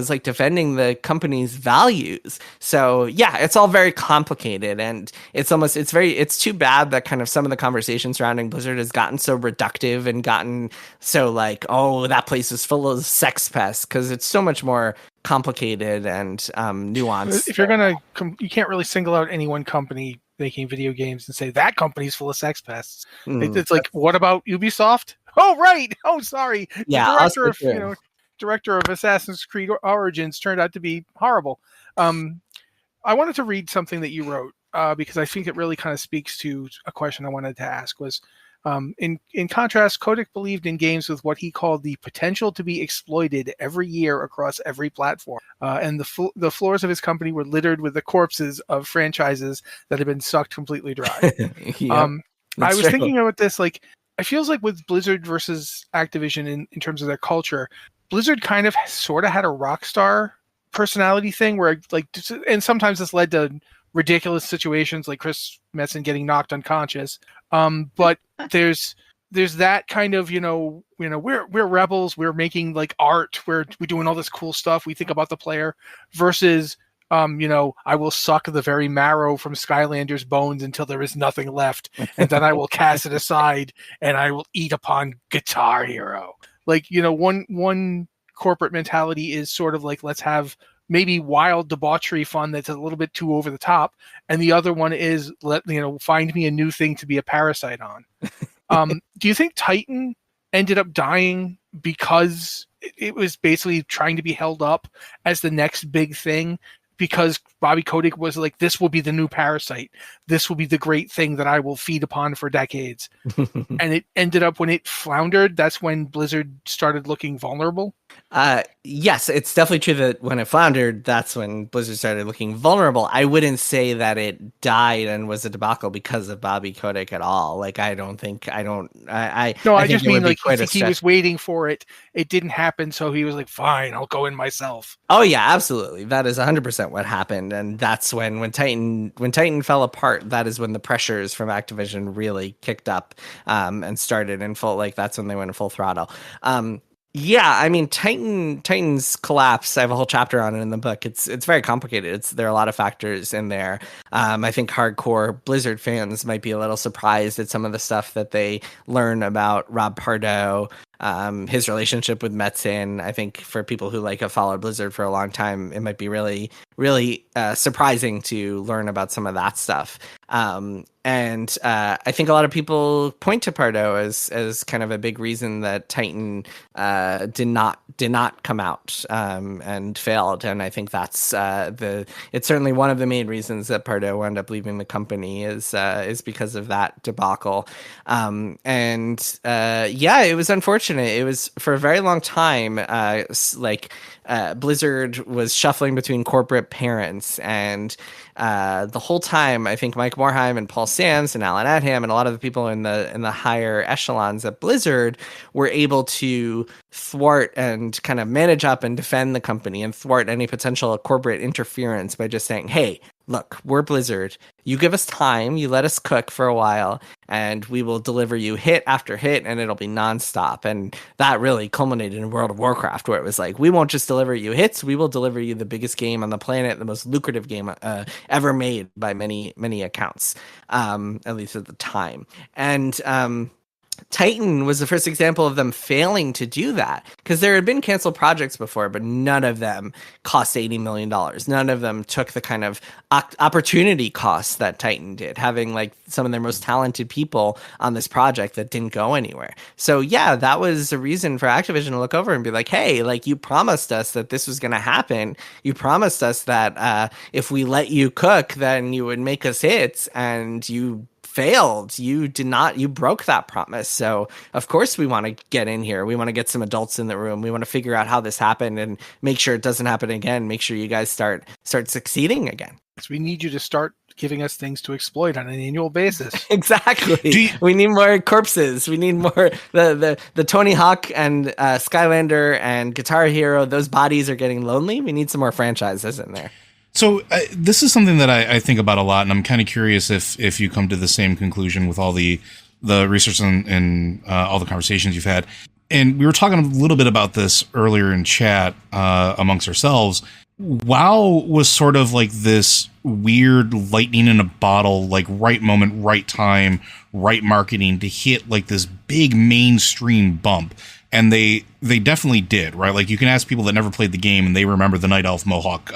like defending the company's values. So yeah, it's all very complicated, and it's too bad that kind of some of the conversation surrounding Blizzard has gotten so reductive and gotten so like, oh, that place is full of sex pests, because it's so much more complicated and nuanced. If you're you can't really single out any one company making video games and say that company's full of sex pests. It's like, what about Ubisoft? Oh, right. Oh, sorry. Yeah, The director of Assassin's Creed Origins turned out to be horrible. I wanted to read something that you wrote because I think it really kind of speaks to a question I wanted to ask. Was in contrast, Kotick believed in games with what he called the potential to be exploited every year across every platform. And the floors of his company were littered with the corpses of franchises that had been sucked completely dry. I was thinking about this, like, it feels like with Blizzard versus Activision in terms of their culture, Blizzard kind of sort of had a rock star personality thing where, like, and sometimes this led to ridiculous situations like Chris Metzen getting knocked unconscious. But there's that kind of, we're rebels, we're making like art, we're doing all this cool stuff, we think about the player, versus I will suck the very marrow from Skylander's bones until there is nothing left, and then I will cast it aside and I will eat upon Guitar Hero. Like, one corporate mentality is sort of like, let's have maybe wild debauchery fun that's a little bit too over the top, and the other one is find me a new thing to be a parasite on. Do you think Titan ended up dying because it was basically trying to be held up as the next big thing, because Bobby Kotick was like, this will be the new Parasite. This will be the great thing that I will feed upon for decades. And it ended up, when it floundered, that's when Blizzard started looking vulnerable. Yes, it's definitely true that when it floundered, that's when Blizzard started looking vulnerable. I wouldn't say that it died and was a debacle because of Bobby Kotick at all. Like, I just mean like he was waiting for it. It didn't happen, so he was like, fine, I'll go in myself. Oh yeah, absolutely. That is 100% what happened, and that's when Titan fell apart. That is when the pressures from Activision really kicked up and started in full. Like, that's when they went in full throttle. Yeah, I mean, Titan's collapse, I have a whole chapter on it in the book. It's very complicated. There are a lot of factors in there. I think hardcore Blizzard fans might be a little surprised at some of the stuff that they learn about Rob Pardo, his relationship with Metzen. I think for people who have followed Blizzard for a long time, it might be really, really surprising to learn about some of that stuff. And I think a lot of people point to Pardo as kind of a big reason that Titan did not come out and failed. And I think that's it's certainly one of the main reasons that Pardo wound up leaving the company is because of that debacle. It was unfortunate. It was for a very long time. Blizzard was shuffling between corporate parents, and the whole time, I think Mike Morhaime and Paul Sands and Alan Adham and a lot of the people in the higher echelons at Blizzard were able to thwart and kind of manage up and defend the company and thwart any potential corporate interference by just saying, hey, look, we're Blizzard. You give us time, you let us cook for a while, and we will deliver you hit after hit, and it'll be nonstop. And that really culminated in World of Warcraft, where it was like, we won't just deliver you hits, we will deliver you the biggest game on the planet, the most lucrative game ever made by many, many accounts, at least at the time. And Titan was the first example of them failing to do that, because there had been canceled projects before, but none of them cost $80 million. None of them took the kind of opportunity costs that Titan did, having some of their most talented people on this project that didn't go anywhere. So yeah, that was a reason for Activision to look over and be like, hey, you promised us that this was going to happen. You promised us that if we let you cook, then you would make us hits, and you failed. You broke that promise. So of course we want to get in here. We want to get some adults in the room. We want to figure out how this happened and make sure it doesn't happen again. Make sure you guys start succeeding again. So we need you to start giving us things to exploit on an annual basis. Exactly. We need more corpses. We need more the Tony Hawk and Skylander and Guitar Hero. Those bodies are getting lonely. We need some more franchises in there. So this is something that I think about a lot, and I'm kind of curious if you come to the same conclusion with all the research and all the conversations you've had. And we were talking a little bit about this earlier in chat amongst ourselves. WoW was sort of like this weird lightning in a bottle, right moment, right time, right marketing to hit this big mainstream bump. And they definitely did, right? You can ask people that never played the game and they remember the Night Elf Mohawk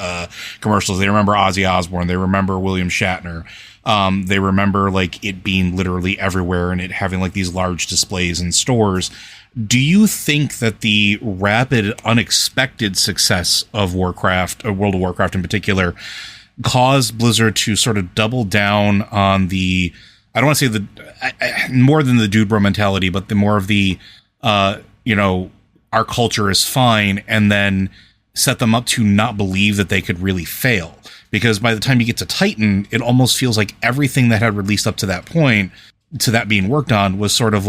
commercials. They remember Ozzy Osbourne. They remember William Shatner. They remember it being literally everywhere and it having these large displays in stores. Do you think that the rapid, unexpected success of Warcraft, World of Warcraft in particular, caused Blizzard to sort of double down on the, I don't want to say more than the dude bro mentality, but the more of the, our culture is fine, and then set them up to not believe that they could really fail? Because by the time you get to Titan, it almost feels like everything that had released up to that point, to that being worked on, was sort of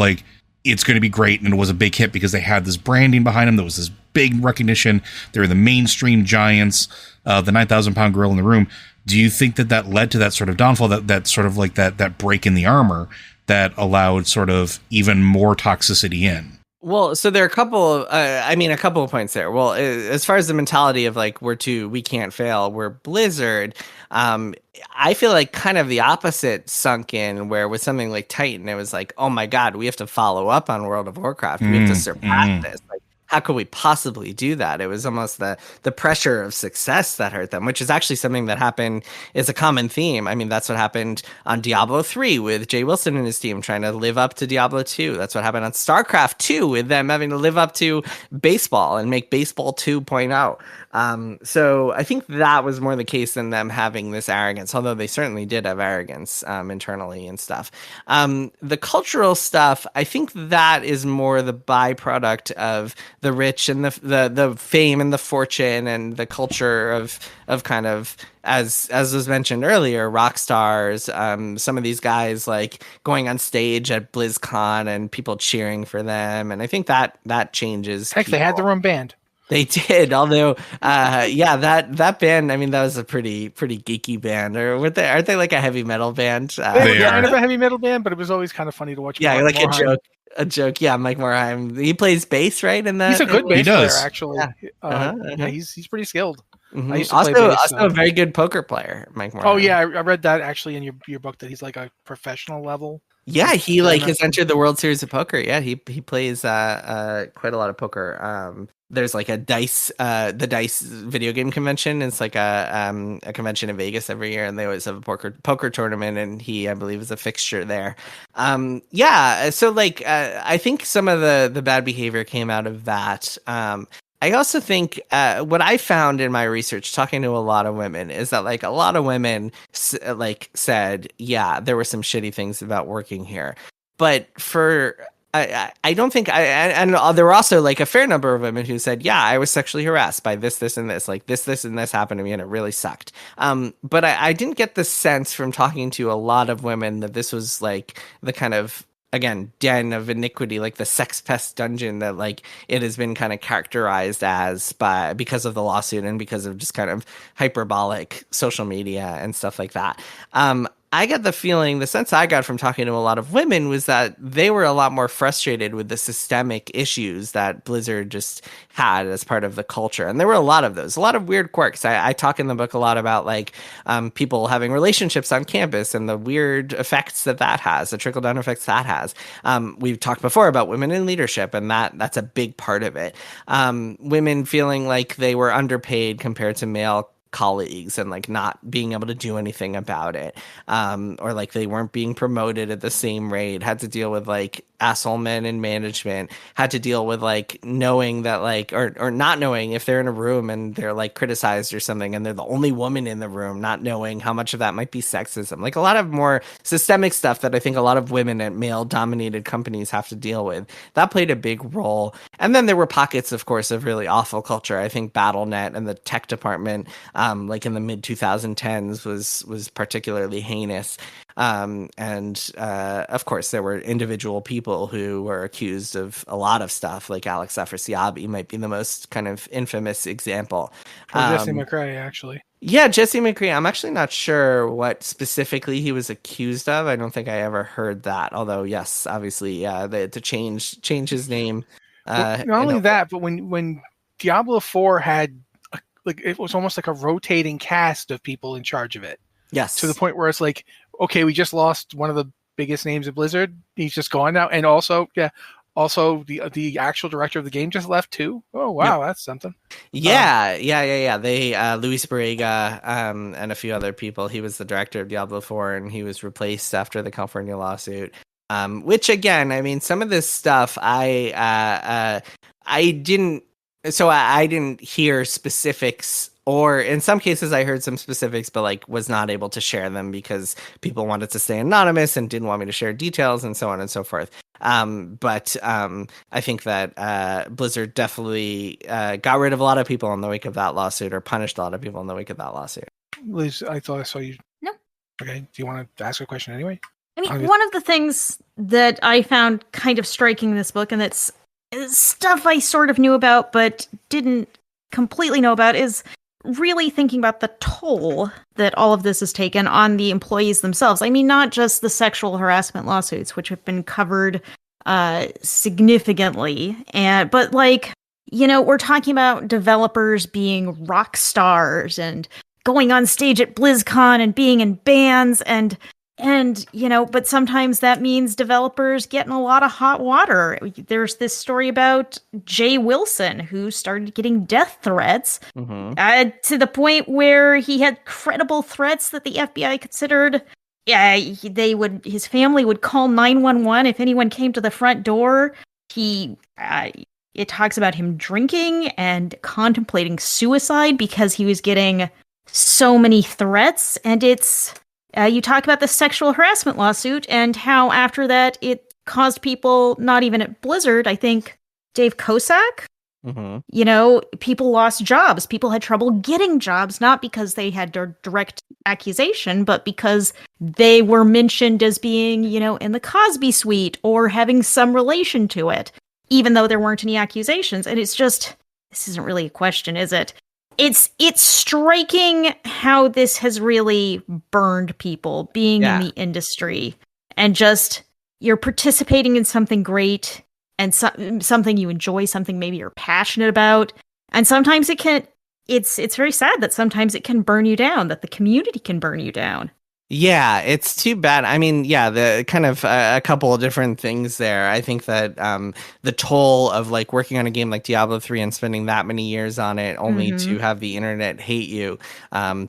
it's going to be great, and it was a big hit because they had this branding behind them. There was this big recognition. They were the mainstream giants, the 9,000-pound gorilla in the room. Do you think that led to that sort of downfall, that sort of that break in the armor that allowed sort of even more toxicity in? Well, so there are a couple of points there. Well, as far as the mentality of we can't fail, we're Blizzard. I feel like kind of the opposite sunk in, where with something like Titan, it was oh my God, we have to follow up on World of Warcraft. We have to surpass this. how could we possibly do that? It was almost the pressure of success that hurt them, which is actually something that happened, is a common theme. I mean, that's what happened on Diablo 3 with Jay Wilson and his team trying to live up to Diablo 2. That's what happened on StarCraft 2 with them having to live up to baseball and make baseball 2.0. So I think that was more the case than them having this arrogance, although they certainly did have arrogance internally and stuff. The cultural stuff, I think that is more the byproduct of the rich and the fame and the fortune and the culture of kind of, as was mentioned earlier, rock stars, some of these guys like going on stage at BlizzCon and people cheering for them. And I think that changes. Heck, people. They had their own band. They did, although, that band. I mean, that was a pretty geeky band. Or aren't they like a heavy metal band? They were kind of a heavy metal band, but it was always kind of funny to watch. Yeah, Mark like Morheim. a joke. Yeah, Mike Morheim. He plays bass, right? In that, he's a good bass player, actually. Yeah. Yeah, he's pretty skilled. Mm-hmm. I used to play bass, also a very good poker player, Mike Morheim. Oh yeah, I read that actually in your book that he's like a professional level. Yeah, he has entered the World Series of Poker. Yeah, he plays quite a lot of poker. There's like a the Dice video game convention. It's like a convention in Vegas every year, and they always have a poker tournament, and he, I believe, is a fixture there. So like I think some of the bad behavior came out of that. I also think what I found in my research, talking to a lot of women, is that like a lot of women said, yeah, there were some shitty things about working here, but I don't think and there were also like a fair number of women who said, yeah, I was sexually harassed by this and this, like this and this happened to me, and it really sucked. But I didn't get the sense from talking to a lot of women that this was like the kind of, again, den of iniquity, like the sex pest dungeon that like it has been kind of characterized as because of the lawsuit and because of just kind of hyperbolic social media and stuff like that. I got the sense I got from talking to a lot of women was that they were a lot more frustrated with the systemic issues that Blizzard just had as part of the culture. And there were a lot of those, a lot of weird quirks. I talk in the book a lot about like people having relationships on campus and the weird effects that has, the trickle-down effects that has. We've talked before about women in leadership, and that's a big part of it. Women feeling like they were underpaid compared to male colleagues and like not being able to do anything about it, or like they weren't being promoted at the same rate, had to deal with like asshole men in management, had to deal with like knowing that like or not knowing if they're in a room and they're like criticized or something and they're the only woman in the room, not knowing how much of that might be sexism, like a lot of more systemic stuff that I think a lot of women at male dominated companies have to deal with. That played a big role. And then there were pockets, of course, of really awful culture. I think BattleNet and the tech department, like in the mid 2010s was particularly heinous. Of course, there were individual people who were accused of a lot of stuff, like Alex Afrasiabi might be the most kind of infamous example. Jesse McRae, actually. Yeah, Jesse McRae. I'm actually not sure what specifically he was accused of. I don't think I ever heard that. Although, yes, obviously, yeah, they had to change his name. Not only that, but when Diablo 4 had like it was almost like a rotating cast of people in charge of it. Yes. To the point where it's like, okay, we just lost one of the biggest names at Blizzard. He's just gone now. And also the actual director of the game just left too. Oh wow, yep. That's something. Yeah. They Luis Barriga and a few other people. He was the director of Diablo 4 and he was replaced after the California lawsuit. Which again, I mean, some of this stuff I didn't hear specifics, or in some cases I heard some specifics, but like was not able to share them because people wanted to stay anonymous and didn't want me to share details and so on and so forth. But I think that Blizzard definitely got rid of a lot of people in the wake of that lawsuit, or punished a lot of people in the wake of that lawsuit. Liz, I thought I saw you. No. Okay. Do you want to ask a question anyway? I mean, one of the things that I found kind of striking in this book, and that's stuff I sort of knew about but didn't completely know about, is really thinking about the toll that all of this has taken on the employees themselves. I mean, not just the sexual harassment lawsuits, which have been covered significantly, but like, you know, we're talking about developers being rock stars and going on stage at BlizzCon and being in bands, and And, but sometimes that means developers get in a lot of hot water. There's this story about Jay Wilson, who started getting death threats to the point where he had credible threats that the FBI considered. Yeah, his family would call 911 if anyone came to the front door. It talks about him drinking and contemplating suicide because he was getting so many threats. And you talk about the sexual harassment lawsuit and how after that it caused people, not even at Blizzard, I think Dave Kosak, people lost jobs. People had trouble getting jobs, not because they had direct accusation, but because they were mentioned as being, in the Cosby suite or having some relation to it, even though there weren't any accusations. And it's just, this isn't really a question, is it? It's striking how this has really burned people being in the industry, and just you're participating in something great and something you enjoy, something maybe you're passionate about, and sometimes it's very sad that sometimes it can burn you down, that the community can burn you down. Yeah, it's too bad. I mean, the kind of a couple of different things there. I think that the toll of like working on a game like Diablo 3 and spending that many years on it only to have the internet hate you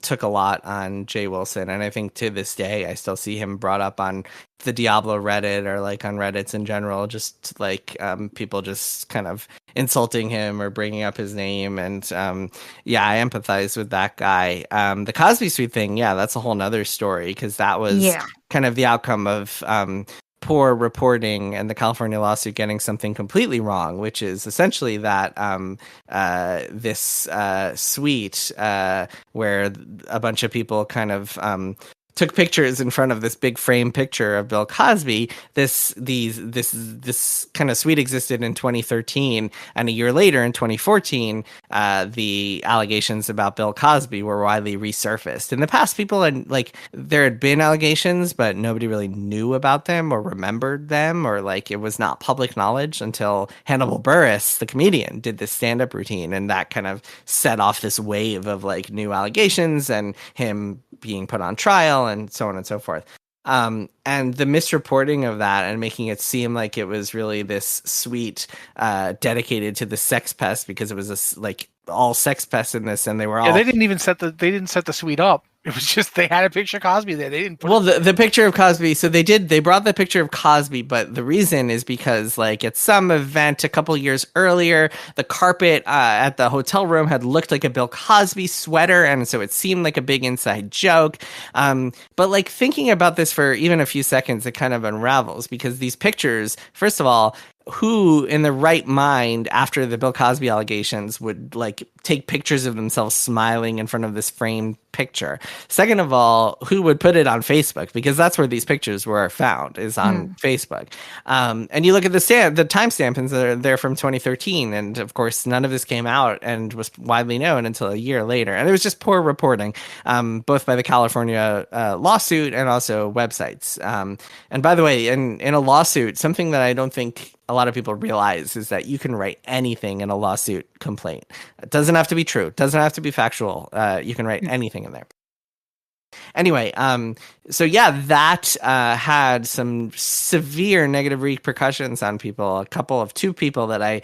took a lot on Jay Wilson. And I think to this day, I still see him brought up on the Diablo Reddit or like on Reddits in general, just like people just kind of insulting him or bringing up his name. And I empathize with that guy. The Cosby Suite thing, that's a whole nother story, because that was kind of the outcome of poor reporting and the California lawsuit getting something completely wrong, which is essentially that this suite where a bunch of people kind of took pictures in front of this big frame picture of Bill Cosby. This kind of suite existed in 2013, and a year later, in 2014, the allegations about Bill Cosby were widely resurfaced. In the past, there had been allegations, but nobody really knew about them or remembered them, or like it was not public knowledge until Hannibal Buress, the comedian, did this stand-up routine, and that kind of set off this wave of like new allegations and him being put on trial and so on and so forth. And the misreporting of that and making it seem like it was really this suite dedicated to the sex pest, because it was all sex pests in this, and they were all they didn't set the suite up. It was just they had a picture of Cosby there. They didn't put the picture of Cosby. So they brought the picture of Cosby, but the reason is because like at some event a couple years earlier, the carpet at the hotel room had looked like a Bill Cosby sweater, and so it seemed like a big inside joke. But like thinking about this for even a few seconds, it kind of unravels, because these pictures, first of all, who in the right mind after the Bill Cosby allegations would like take pictures of themselves smiling in front of this framed picture? Second of all, who would put it on Facebook? Because that's where these pictures were found, is on Facebook. And you look at the timestamp, and they're from 2013. And of course, none of this came out and was widely known until a year later. And it was just poor reporting, both by the California lawsuit and also websites. And by the way, in a lawsuit, something that I don't think a lot of people realize is that you can write anything in a lawsuit complaint. It doesn't have to be true. It doesn't have to be factual. You can write anything in there. Anyway, that had some severe negative repercussions on people. Two people that I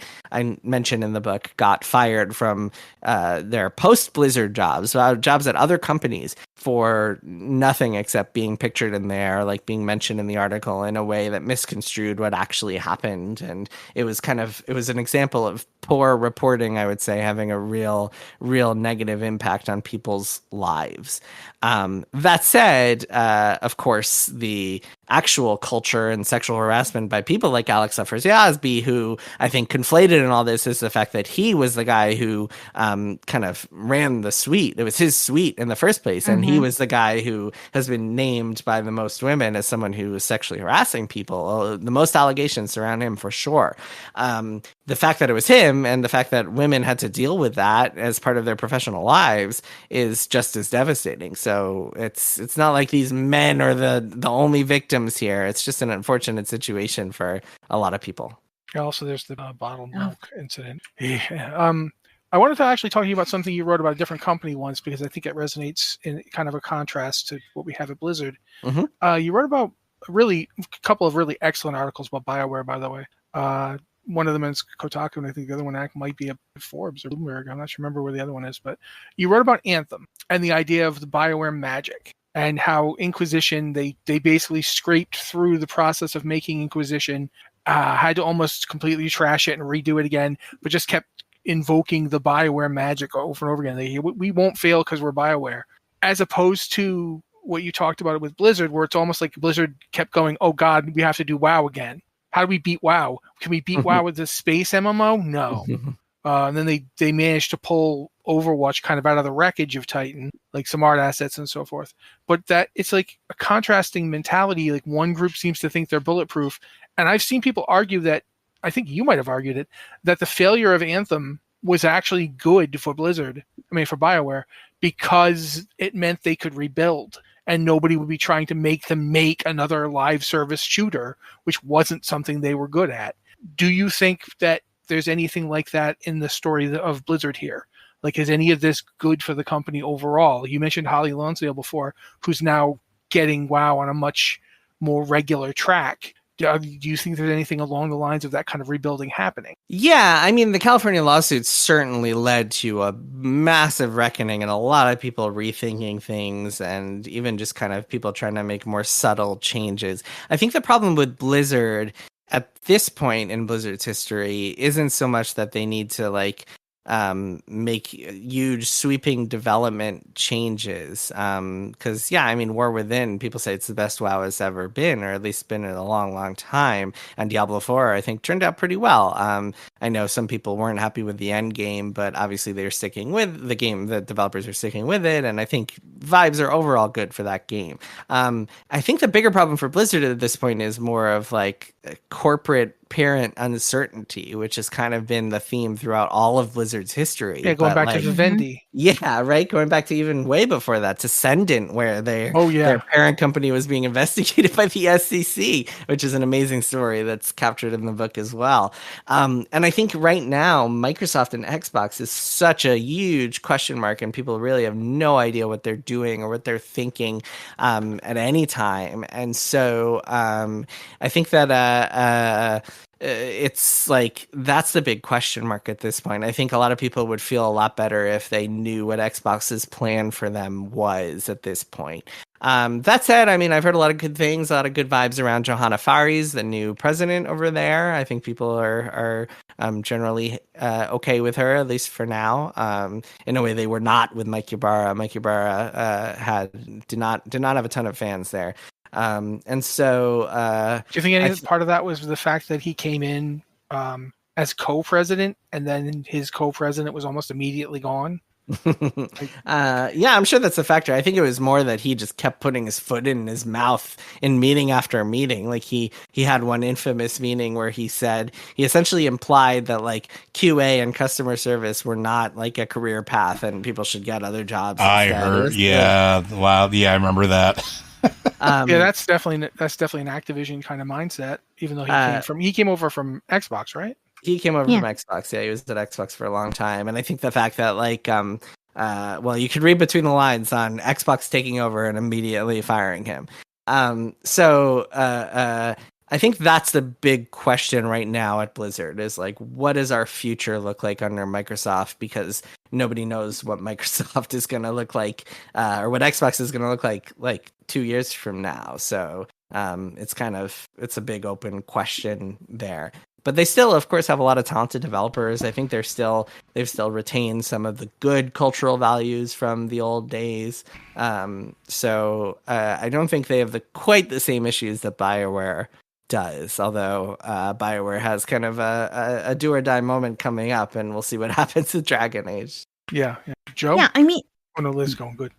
mentioned in the book got fired from their post-Blizzard jobs at other companies, for nothing except being pictured in there, like being mentioned in the article in a way that misconstrued what actually happened. And it was an example of poor reporting, I would say, having a real negative impact on people's lives. That said, of course, the actual culture and sexual harassment by people like Alex Afrasiabbi, who I think conflated in all this, is the fact that he was the guy who kind of ran the suite. It was his suite in the first place, and he was the guy who has been named by the most women as someone who was sexually harassing people. The most allegations surround him, for sure. The fact that it was him, and the fact that women had to deal with that as part of their professional lives, is just as devastating. So it's not like these men are the only victims here. It's just an unfortunate situation for a lot of people. Also, there's the bottled milk incident. I wanted to actually talk to you about something you wrote about a different company once, because I think it resonates in kind of a contrast to what we have at Blizzard. You wrote about a couple of really excellent articles about BioWare, by the way. One of them is Kotaku, and I think the other one might be at Forbes or Bloomberg. I'm not sure remember where the other one is, but you wrote about Anthem and the idea of the BioWare magic and how Inquisition, they basically scraped through the process of making Inquisition, had to almost completely trash it and redo it again, but just kept invoking the BioWare magic over and over again. We won't fail because we're BioWare, as opposed to what you talked about with Blizzard, where it's almost like Blizzard kept going, oh God, we have to do WoW again. How do we beat WoW? Can we beat WoW with the space MMO? No. And then they managed to pull Overwatch kind of out of the wreckage of Titan, like some art assets and so forth. But that it's like a contrasting mentality. Like one group seems to think they're bulletproof. And I've seen people argue that, I think you might have argued it, that the failure of Anthem was actually good for Blizzard, for BioWare, because it meant they could rebuild. And nobody would be trying to make them make another live service shooter, which wasn't something they were good at. Do you think that there's anything like that in the story of Blizzard here? Like, is any of this good for the company overall? You mentioned Holly Lonsdale before, who's now getting WoW on a much more regular track. Do you think there's anything along the lines of that kind of rebuilding happening? Yeah, the California lawsuits certainly led to a massive reckoning and a lot of people rethinking things, and even just kind of people trying to make more subtle changes. I think the problem with Blizzard at this point in Blizzard's history isn't so much that they need to make huge sweeping development changes, because War Within, people say it's the best WoW has ever been, or at least been in a long time, and Diablo 4 I think turned out pretty well. I know some people weren't happy with the end game, but obviously they're sticking with the game, the developers are sticking with it, and I think vibes are overall good for that game. I think the bigger problem for Blizzard at this point is more of like corporate parent uncertainty, which has kind of been the theme throughout all of Blizzard's history. Yeah, going back to Vivendi. Yeah, right. Going back to even way before that, to Sendint, where their parent company was being investigated by the SEC, which is an amazing story that's captured in the book as well. And I think right now, Microsoft and Xbox is such a huge question mark, and people really have no idea what they're doing or what they're thinking at any time. And so I think that it's like that's the big question mark at this point. I think a lot of people would feel a lot better if they knew what Xbox's plan for them was at this point. That said, I've heard a lot of good things, a lot of good vibes around Johanna Faries, the new president over there. I think people are generally okay with her, at least for now. In a way they were not with Mike Ybarra. Mike Ybarra did not have a ton of fans there. And so do you think any part of that was the fact that he came in as co-president, and then his co-president was almost immediately gone? Yeah, I'm sure that's a factor. I think it was more that he just kept putting his foot in his mouth in meeting after meeting. Like he had one infamous meeting where he essentially implied that like QA and customer service were not like a career path and people should get other jobs. I heard, yeah. Wow, yeah, I remember that. Yeah, that's definitely an Activision kind of mindset. Even though he came over from Xbox, right? He came over from Xbox. Yeah, he was at Xbox for a long time, and I think the fact that you could read between the lines on Xbox taking over and immediately firing him. I think that's the big question right now at Blizzard is like, what does our future look like under Microsoft? Because nobody knows what Microsoft is going to look like, or what Xbox is going to look like 2 years from now. So it's a big open question there. But they still, of course, have a lot of talented developers. I think they've still retained some of the good cultural values from the old days. So I don't think they have quite the same issues that BioWare does, although BioWare has kind of a do or die moment coming up, and we'll see what happens with Dragon Age. Yeah. Joe? Yeah, oh no, Liz going good.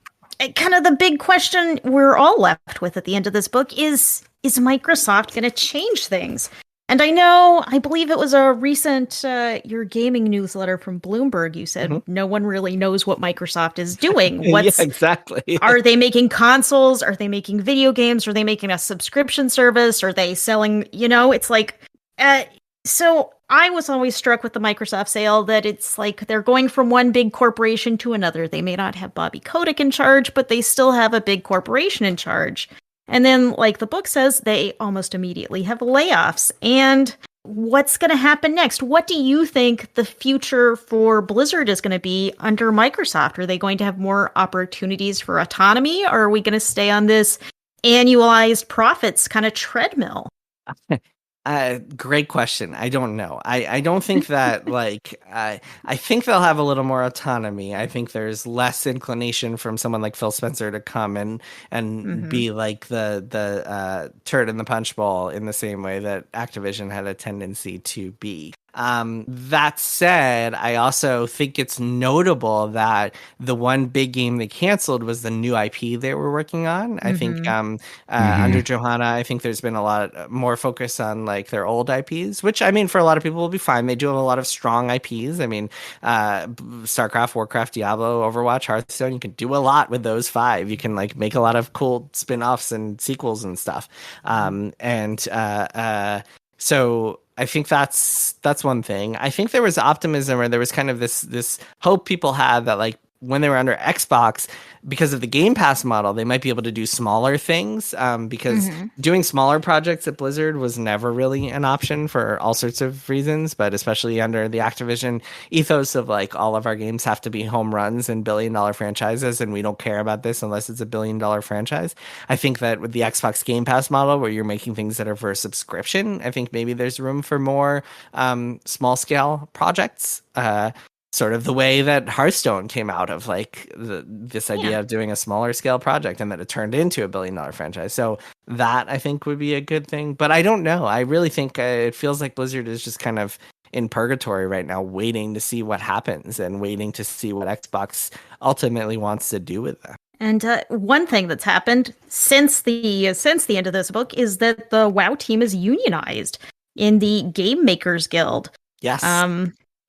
Kind of the big question we're all left with at the end of this book is Microsoft going to change things? And I believe it was a recent your gaming newsletter from Bloomberg. You said no one really knows what Microsoft is doing. Yeah, exactly. Are they making consoles? Are they making video games? Are they making a subscription service? Are they selling? It's like So I was always struck with the Microsoft sale that it's like they're going from one big corporation to another. They may not have Bobby Kotick in charge, but they still have a big corporation in charge. And then, like the book says, they almost immediately have layoffs. And what's going to happen next? What do you think the future for Blizzard is going to be under Microsoft? Are they going to have more opportunities for autonomy, or are we going to stay on this annualized profits kind of treadmill? Great question. I don't know. I don't think that I think they'll have a little more autonomy. I think there's less inclination from someone like Phil Spencer to come and be like the turd in the punch bowl in the same way that Activision had a tendency to be. That said, I also think it's notable that the one big game they canceled was the new IP they were working on. I think under Johanna, I think there's been a lot more focus on like their old IPs, which I mean, for a lot of people will be fine. They do have a lot of strong IPs. I mean, StarCraft, Warcraft, Diablo, Overwatch, Hearthstone, you can do a lot with those 5. You can like make a lot of cool spin-offs and sequels and stuff. So I think that's one thing. I think there was optimism, or there was kind of this hope people had that like when they were under Xbox, because of the Game Pass model, they might be able to do smaller things, because doing smaller projects at Blizzard was never really an option for all sorts of reasons, but especially under the Activision ethos of like all of our games have to be home runs and billion-dollar franchises, and we don't care about this unless it's a billion-dollar franchise. I think that with the Xbox Game Pass model, where you're making things that are for a subscription, I think maybe there's room for more small-scale projects. Sort of the way that Hearthstone came out of like this idea of doing a smaller scale project, and that it turned into a billion-dollar franchise. So that I think would be a good thing, but I don't know. I really think it feels like Blizzard is just kind of in purgatory right now, waiting to see what happens and waiting to see what Xbox ultimately wants to do with them. And one thing that's happened since the end of this book is that the WoW team is unionized in the Game Makers Guild. Yes.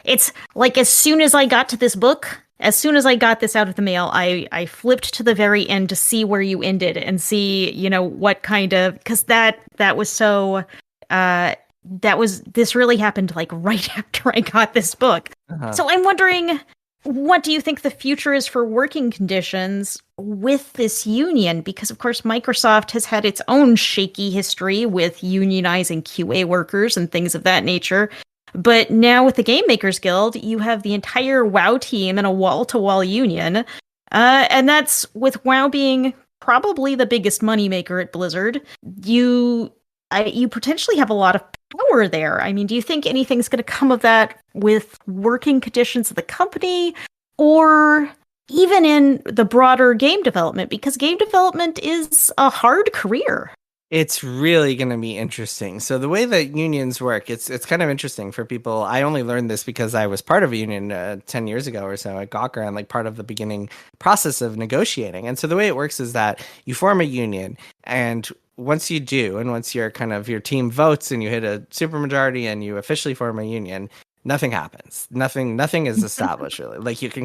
It's like as soon as I got to this book, as soon as I got this out of the mail, I flipped to the very end to see where you ended and see, you know, what kind of, because that was so, this really happened like right after I got this book. So I'm wondering, what do you think the future is for working conditions with this union? Because of course, Microsoft has had its own shaky history with unionizing QA workers and things of that nature. But now with the Game Makers Guild, you have the entire WoW team in a wall-to-wall union. And that's with WoW being probably the biggest moneymaker at Blizzard. You potentially have a lot of power there. I mean, do you think anything's going to come of that with working conditions of the company, or even in the broader game development? Because game development is a hard career. It's really going to be interesting. So the way that unions work, it's kind of interesting for people. I only learned this because I was part of a union 10 years ago or so at Gawker, and like part of the beginning process of negotiating. And so the way it works is that you form a union, and once you do, and once your team votes and you hit a supermajority and you officially form a union, nothing happens. Nothing is established really. Like you can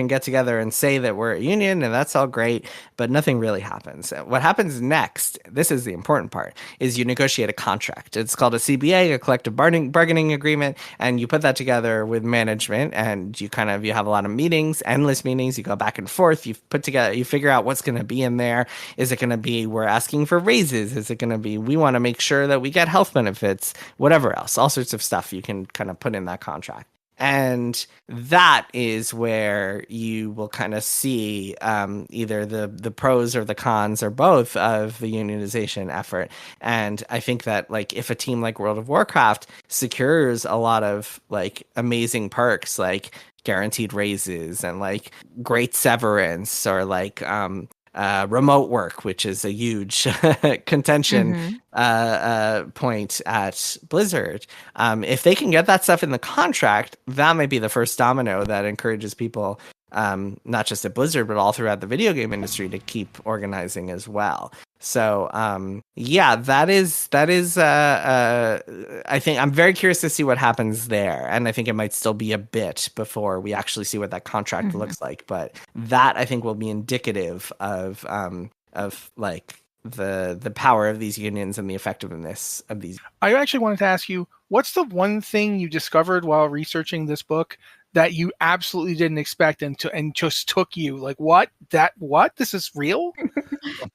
get together and say that we're a union and that's all great, but nothing really happens. What happens next, this is the important part, is you negotiate a contract. It's called a CBA, a collective bargaining agreement, and you put that together with management, and you have a lot of meetings, endless meetings, you go back and forth, you figure out what's going to be in there. Is it going to be we're asking for raises? Is it going to be we want to make sure that we get health benefits? Whatever else, all sorts of stuff you can kind of put in that contract. And that is where you will kind of see either the pros or the cons or both of the unionization effort. And I think that like if a team like World of Warcraft secures a lot of like amazing perks, like guaranteed raises and like great severance, or like remote work, which is a huge contention point at Blizzard. If they can get that stuff in the contract, that might be the first domino that encourages people, not just at Blizzard, but all throughout the video game industry, to keep organizing as well. So, that is. I think I'm very curious to see what happens there, and I think it might still be a bit before we actually see what that contract looks like. But that I think will be indicative of like the power of these unions and the effectiveness of these. I actually wanted to ask you, what's the one thing you discovered while researching this book that you absolutely didn't expect and just took you like, what? This is real?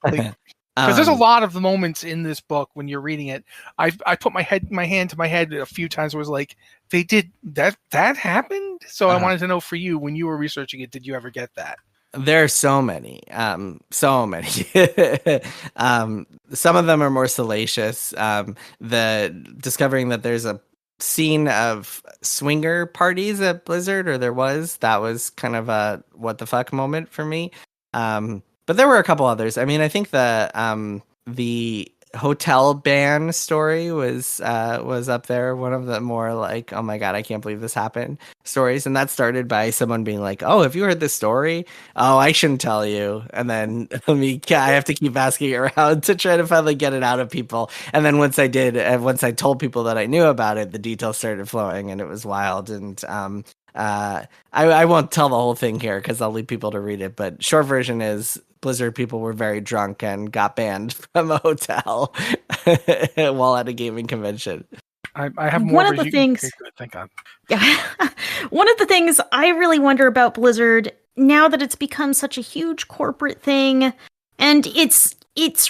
Like, because there's a lot of moments in this book when you're reading it. I put my hand to my head a few times. Where it was like, they did that happened. So I wanted to know, for you, when you were researching it, did you ever get that? There are so many. Some of them are more salacious. The discovering that there's a scene of swinger parties at Blizzard, or that was kind of a what the fuck moment for me. But there were a couple others. I mean, I think the hotel ban story was up there. One of the more like, oh my God, I can't believe this happened stories. And that started by someone being like, oh, have you heard this story? Oh, I shouldn't tell you. And then I have to keep asking around to try to finally get it out of people. And then once I did, and once I told people that I knew about it, the details started flowing and it was wild. And I won't tell the whole thing here because I'll leave people to read it. But short version is Blizzard people were very drunk and got banned from a hotel while at a gaming convention. I have more. One of the things. Okay, good, thank God. Yeah, one of the things I really wonder about Blizzard now that it's become such a huge corporate thing, and it's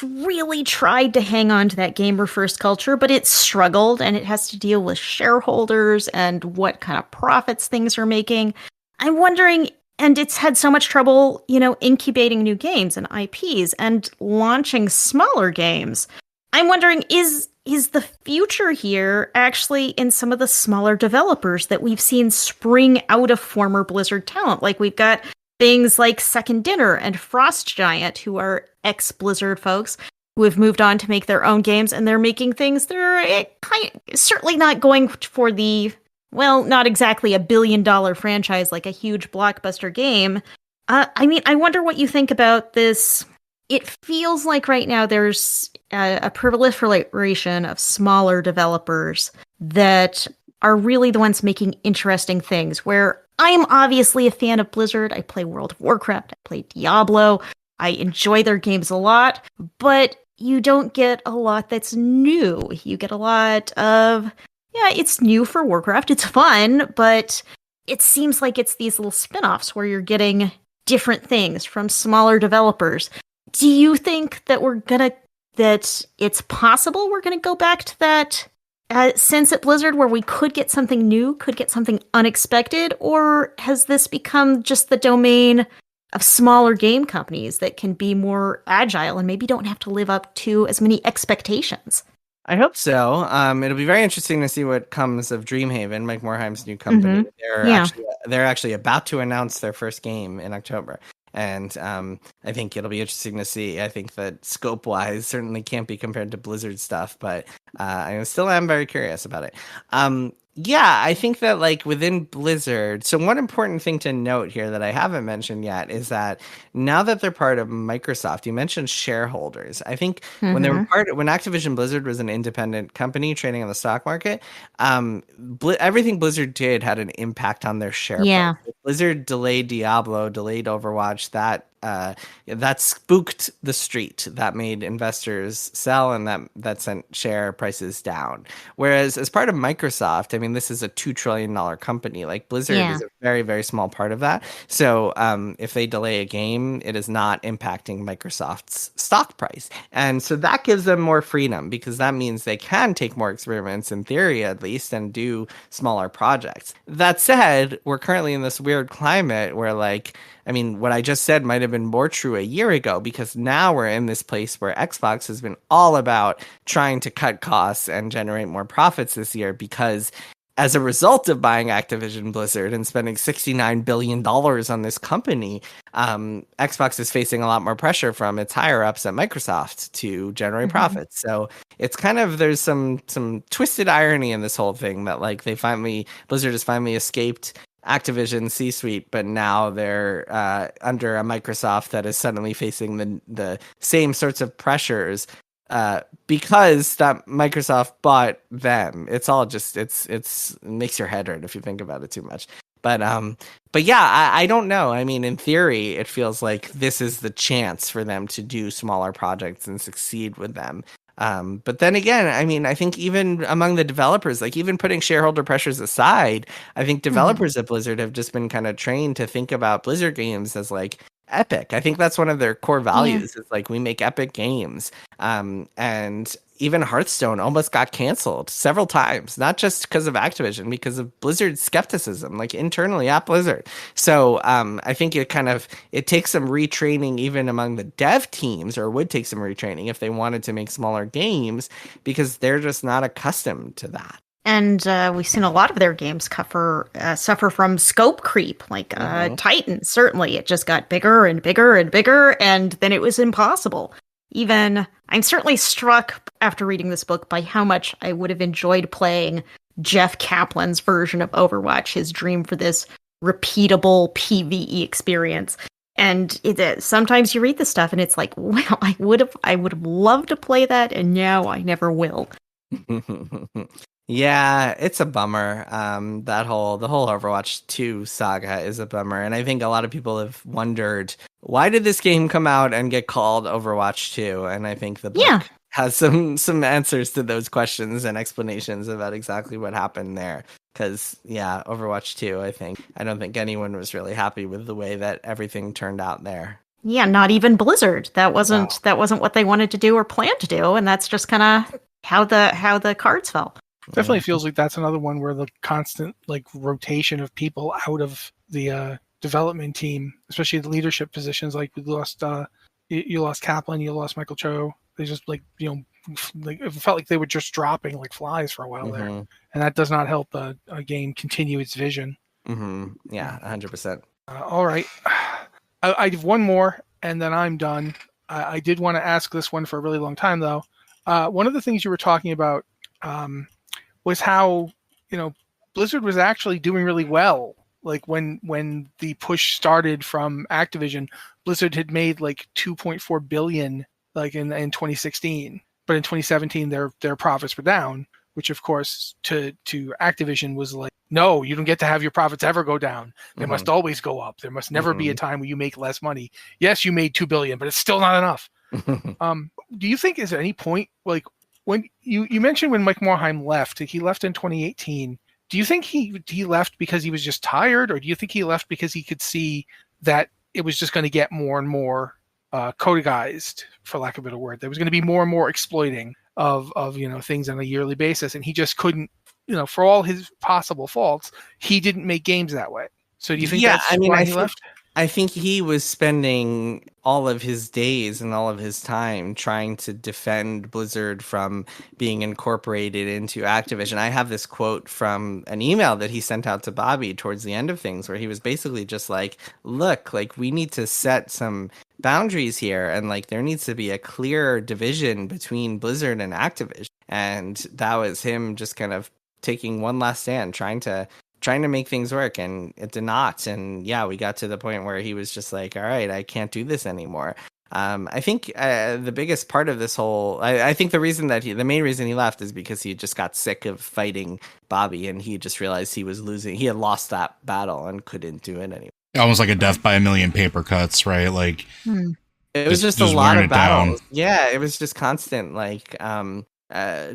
really tried to hang on to that gamer first culture, but it's struggled and it has to deal with shareholders and what kind of profits things are making. I'm wondering, and it's had so much trouble, incubating new games and IPs and launching smaller games. I'm wondering, is the future here actually in some of the smaller developers that we've seen spring out of former Blizzard talent? Like, we've got things like Second Dinner and Frost Giant, who are ex-Blizzard folks who have moved on to make their own games, and they're making things that are certainly not going for the, well, not exactly $1 billion franchise like a huge blockbuster game. I mean, I wonder what you think about this. It feels like right now there's a proliferation of smaller developers that are really the ones making interesting things, where I'm obviously a fan of Blizzard. I play World of Warcraft. I play Diablo. I enjoy their games a lot, but you don't get a lot that's new. You get a lot of, yeah, it's new for Warcraft. It's fun, but it seems like it's these little spin-offs where you're getting different things from smaller developers. Do you think that that it's possible we're gonna go back to that sense at Blizzard where we could get something new, could get something unexpected, or has this become just the domain of smaller game companies that can be more agile and maybe don't have to live up to as many expectations? I hope so. It'll be very interesting to see what comes of Dreamhaven, Mike Morhaim's new company. Mm-hmm. They're actually about to announce their first game in October. And I think it'll be interesting to see. I think that scope-wise certainly can't be compared to Blizzard stuff, but I still am very curious about it. Yeah, I think that like within Blizzard, so one important thing to note here that I haven't mentioned yet is that now that they're part of Microsoft, you mentioned shareholders. I think when they were when Activision Blizzard was an independent company trading on the stock market, everything Blizzard did had an impact on their share price. Blizzard delayed Diablo, delayed Overwatch, that spooked the street, that made investors sell, and that sent share prices down. Whereas as part of Microsoft, I mean, this is a $2 trillion company. Like Blizzard is a very, very small part of that. So if they delay a game, it is not impacting Microsoft's stock price. And so that gives them more freedom, because that means they can take more experiments, in theory at least, and do smaller projects. That said, we're currently in this weird climate where, like, I mean, what I just said might have been more true a year ago, because now we're in this place where Xbox has been all about trying to cut costs and generate more profits this year, because as a result of buying Activision Blizzard and spending $69 billion on this company, Xbox is facing a lot more pressure from its higher ups at Microsoft to generate profits. So it's kind of, there's some twisted irony in this whole thing that like Blizzard has finally escaped Activision C-suite, but now they're under a Microsoft that is suddenly facing the same sorts of pressures because that Microsoft bought them. It's all just it makes your head hurt if you think about it too much. But yeah, I don't know. I mean, in theory, it feels like this is the chance for them to do smaller projects and succeed with them. But then again, I mean, I think even among the developers, like even putting shareholder pressures aside, I think developers at Blizzard have just been kind of trained to think about Blizzard games as like epic. I think that's one of their core values is like we make epic games. And even Hearthstone almost got canceled several times, not just because of Activision, because of Blizzard's skepticism, like internally at Blizzard. So I think it takes some retraining even among the dev teams, or would take some retraining if they wanted to make smaller games, because they're just not accustomed to that. And we've seen a lot of their games suffer from scope creep, like Titan. Certainly, it just got bigger and bigger and bigger, and then it was impossible. Even, I'm certainly struck after reading this book by how much I would have enjoyed playing Jeff Kaplan's version of Overwatch, his dream for this repeatable PvE experience. And sometimes you read this stuff and it's like, well, I would have loved to play that, and now I never will. Yeah, it's a bummer. The whole Overwatch 2 saga is a bummer, and I think a lot of people have wondered, why did this game come out and get called Overwatch 2? And I think the book has some answers to those questions and explanations about exactly what happened there. Because Overwatch 2, I don't think anyone was really happy with the way that everything turned out there. Yeah, not even Blizzard. That wasn't what they wanted to do or planned to do, and that's just kind of how the cards fell. Definitely feels like that's another one where the constant like rotation of people out of the development team, especially the leadership positions, like we lost you lost Kaplan, you lost Michael Cho. They just like it felt like they were just dropping like flies for a while there, and that does not help a game continue its vision. Yeah, 100%. All right, I have one more, and then I'm done. I did want to ask this one for a really long time though. One of the things you were talking about was how Blizzard was actually doing really well. Like when the push started from Activision, Blizzard had made like $2.4 billion like in 2016, but in 2017 their profits were down, which of course to Activision was like, no, you don't get to have your profits ever go down. They must always go up. There must never be a time where you make less money. Yes, you made $2 billion, but it's still not enough. Do you think is at any point, like when you mentioned when Mike Morhaime left, he left in 2018. Do you think he left because he was just tired, or do you think he left because he could see that it was just going to get more and more codeized, for lack of a better word? There was going to be more and more exploiting of things on a yearly basis, and he just couldn't, for all his possible faults, he didn't make games that way. So do you think that's why he left? I think he was spending all of his days and all of his time trying to defend Blizzard from being incorporated into Activision. I have this quote from an email that he sent out to Bobby towards the end of things, where he was basically just like, look, like we need to set some boundaries here, and like there needs to be a clear division between Blizzard and Activision. And that was him just kind of taking one last stand, trying to make things work, and it did not. And we got to the point where he was just like, all right, I can't do this anymore. I think the biggest part of this whole, I think the main reason he left is because he just got sick of fighting Bobby, and he just realized he was losing. He had lost that battle and couldn't do it anymore. Almost like a death by a million paper cuts, right? Like it was just a lot of battles. Yeah, it was just constant, like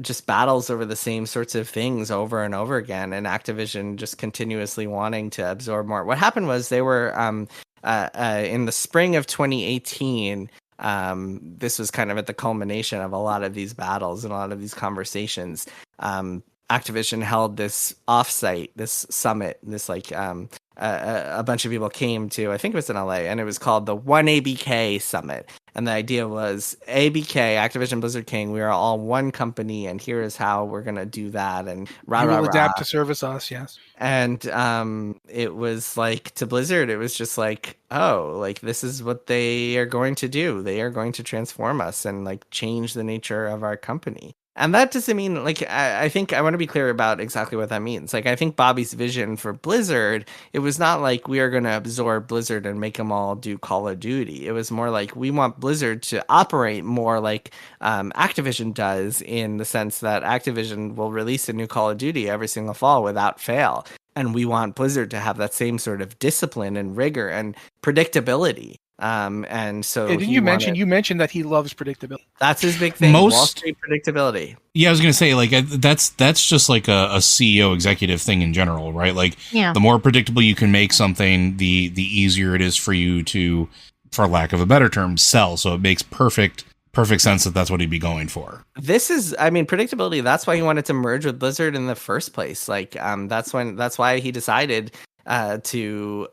just battles over the same sorts of things over and over again, and Activision just continuously wanting to absorb more. What happened was they were in the spring of 2018. This was kind of at the culmination of a lot of these battles and a lot of these conversations. Activision held this offsite, this summit, this like a bunch of people came to, I think it was in LA, and it was called the 1ABK Summit. And the idea was ABK, Activision Blizzard King, we are all one company, and here is how we're going to do that. And you will adapt to service us, yes. And it was like, to Blizzard, it was just like, oh, like this is what they are going to do. They are going to transform us and like change the nature of our company. And that doesn't mean, like, I think I want to be clear about exactly what that means. Like, I think Bobby's vision for Blizzard, it was not like we are going to absorb Blizzard and make them all do Call of Duty. It was more like we want Blizzard to operate more like Activision does, in the sense that Activision will release a new Call of Duty every single fall without fail. And we want Blizzard to have that same sort of discipline and rigor and predictability. And so didn't you mentioned that he loves predictability? That's his big thing. Wall Street predictability. Yeah, I was gonna say, like, that's just like a CEO executive thing in general, right? Like, the more predictable you can make something, the easier it is for you to, for lack of a better term, sell. So it makes perfect sense that that's what he'd be going for. This is, I mean, predictability. That's why he wanted to merge with Blizzard in the first place. Like, that's why he decided to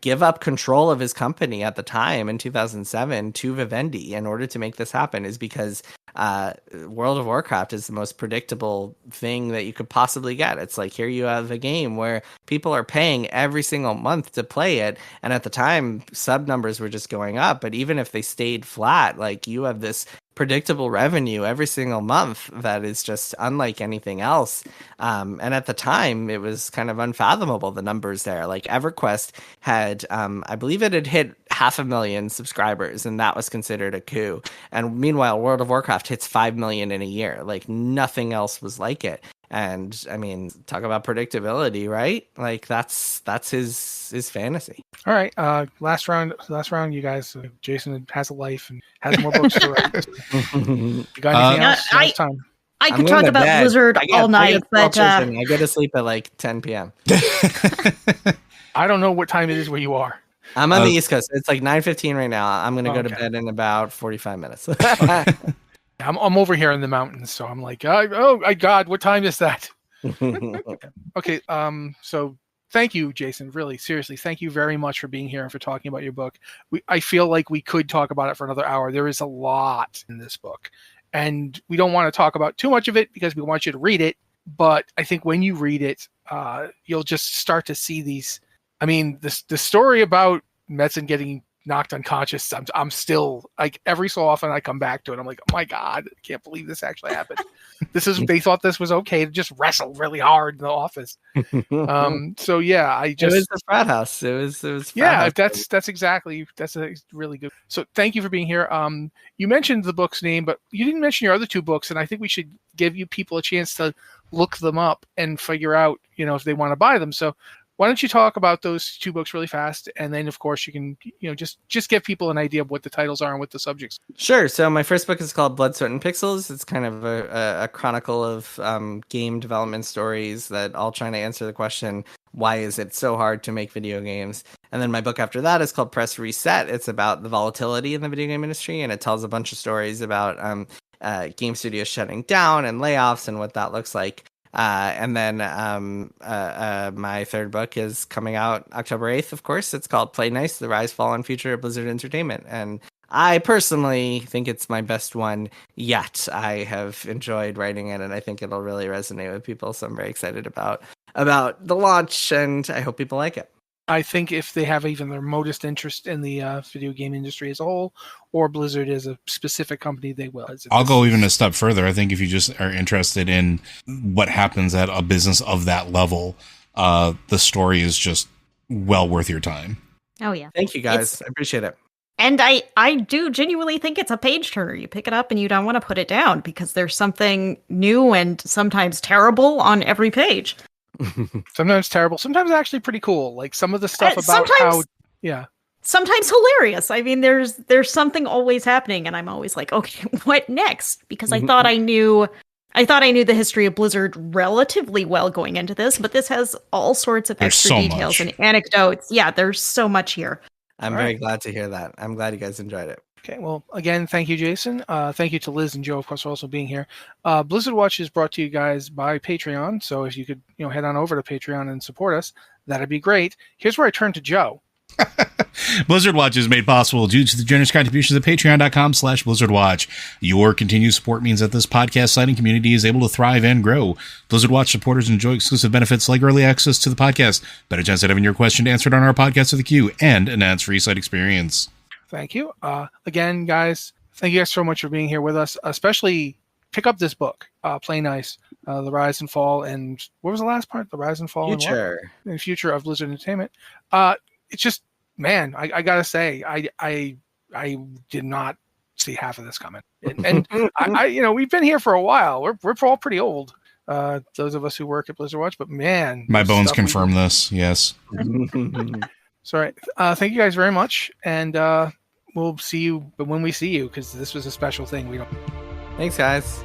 give up control of his company at the time in 2007 to Vivendi in order to make this happen, is because World of Warcraft is the most predictable thing that you could possibly get. It's like, here you have a game where people are paying every single month to play it, and at the time sub numbers were just going up, but even if they stayed flat, like, you have this predictable revenue every single month that is just unlike anything else. And at the time, it was kind of unfathomable, the numbers there. Like, EverQuest had, I believe it had hit 500,000 subscribers, and that was considered a coup. And meanwhile, World of Warcraft hits 5 million in a year. Like, nothing else was like it. And I mean, talk about predictability, right? Like, that's his fantasy. All right, last round, you guys. Jason has a life and has more books to write. You got anything else? Last time. I could talk about Blizzard all night, but I go to sleep at like 10 p.m. I don't know what time it is where you are. I'm on the East Coast. It's like 9:15 right now. I'm going to go to bed in about 45 minutes. I'm over here in the mountains, so I'm like, oh my God, what time is that? Okay, so thank you, Jason. Really, seriously, thank you very much for being here and for talking about your book. I feel like we could talk about it for another hour. There is a lot in this book, and we don't want to talk about too much of it because we want you to read it. But I think when you read it, you'll just start to see these. I mean, the story about Metzen getting knocked unconscious, I'm still, like, every so often I come back to it. I'm like, oh my God, I can't believe this actually happened. They thought this was okay to just wrestle really hard in the office. So yeah, it was the frat house. It was yeah, that's a really good. So thank you for being here. You mentioned the book's name, but you didn't mention your other two books, and I think we should give you people a chance to look them up and figure out, if they want to buy them. So why don't you talk about those two books really fast, and then, of course, you can, just give people an idea of what the titles are and what the subjects. Sure. So my first book is called Blood, Sweat, and Pixels. It's kind of a chronicle of game development stories that all trying to answer the question, why is it so hard to make video games? And then my book after that is called Press Reset. It's about the volatility in the video game industry, and it tells a bunch of stories about game studios shutting down and layoffs and what that looks like. And then my third book is coming out October 8th, of course. It's called Play Nice, The Rise, Fall, and Future of Blizzard Entertainment. And I personally think it's my best one yet. I have enjoyed writing it, and I think it'll really resonate with people. So I'm very excited about the launch, and I hope people like it. I think if they have even the remotest interest in the video game industry as a whole, or Blizzard as a specific company, they will. I'll go even a step further. I think if you just are interested in what happens at a business of that level, the story is just well worth your time. Oh, yeah. Thank you, guys. I appreciate it. And I do genuinely think it's a page turner. You pick it up and you don't want to put it down because there's something new and sometimes terrible on every page. Sometimes terrible, sometimes actually pretty cool. Like some of the stuff about how, yeah. Sometimes hilarious. I mean, there's something always happening, and I'm always like, okay, what next? Because I thought I knew the history of Blizzard relatively well going into this, but this has all sorts of extra details and anecdotes. Yeah, there's so much here. I'm very glad to hear that. I'm glad you guys enjoyed it. Okay, well, again, thank you, Jason. Thank you to Liz and Joe, of course, for also being here. Blizzard Watch is brought to you guys by Patreon, so if you could, head on over to Patreon and support us, that'd be great. Here's where I turn to Joe. Blizzard Watch is made possible due to the generous contributions at patreon.com/BlizzardWatch. Your continued support means that this podcast site and community is able to thrive and grow. Blizzard Watch supporters enjoy exclusive benefits like early access to the podcast, better chance at having your question answered on our podcast of the queue, and an ads-free site experience. Thank you. Again, guys, thank you guys so much for being here with us, especially pick up this book, Play Nice, The Rise and Fall, and what was the last part? The Rise and Fall and Future of Blizzard Entertainment. It's just, man, I gotta say, I did not see half of this coming, and I we've been here for a while. We're all pretty old, those of us who work at Blizzard Watch. But man, my bones confirm this. Yes. So, right. Thank you guys very much, and we'll see you, but when we see you, because this was a special thing. We don't. Thanks, guys.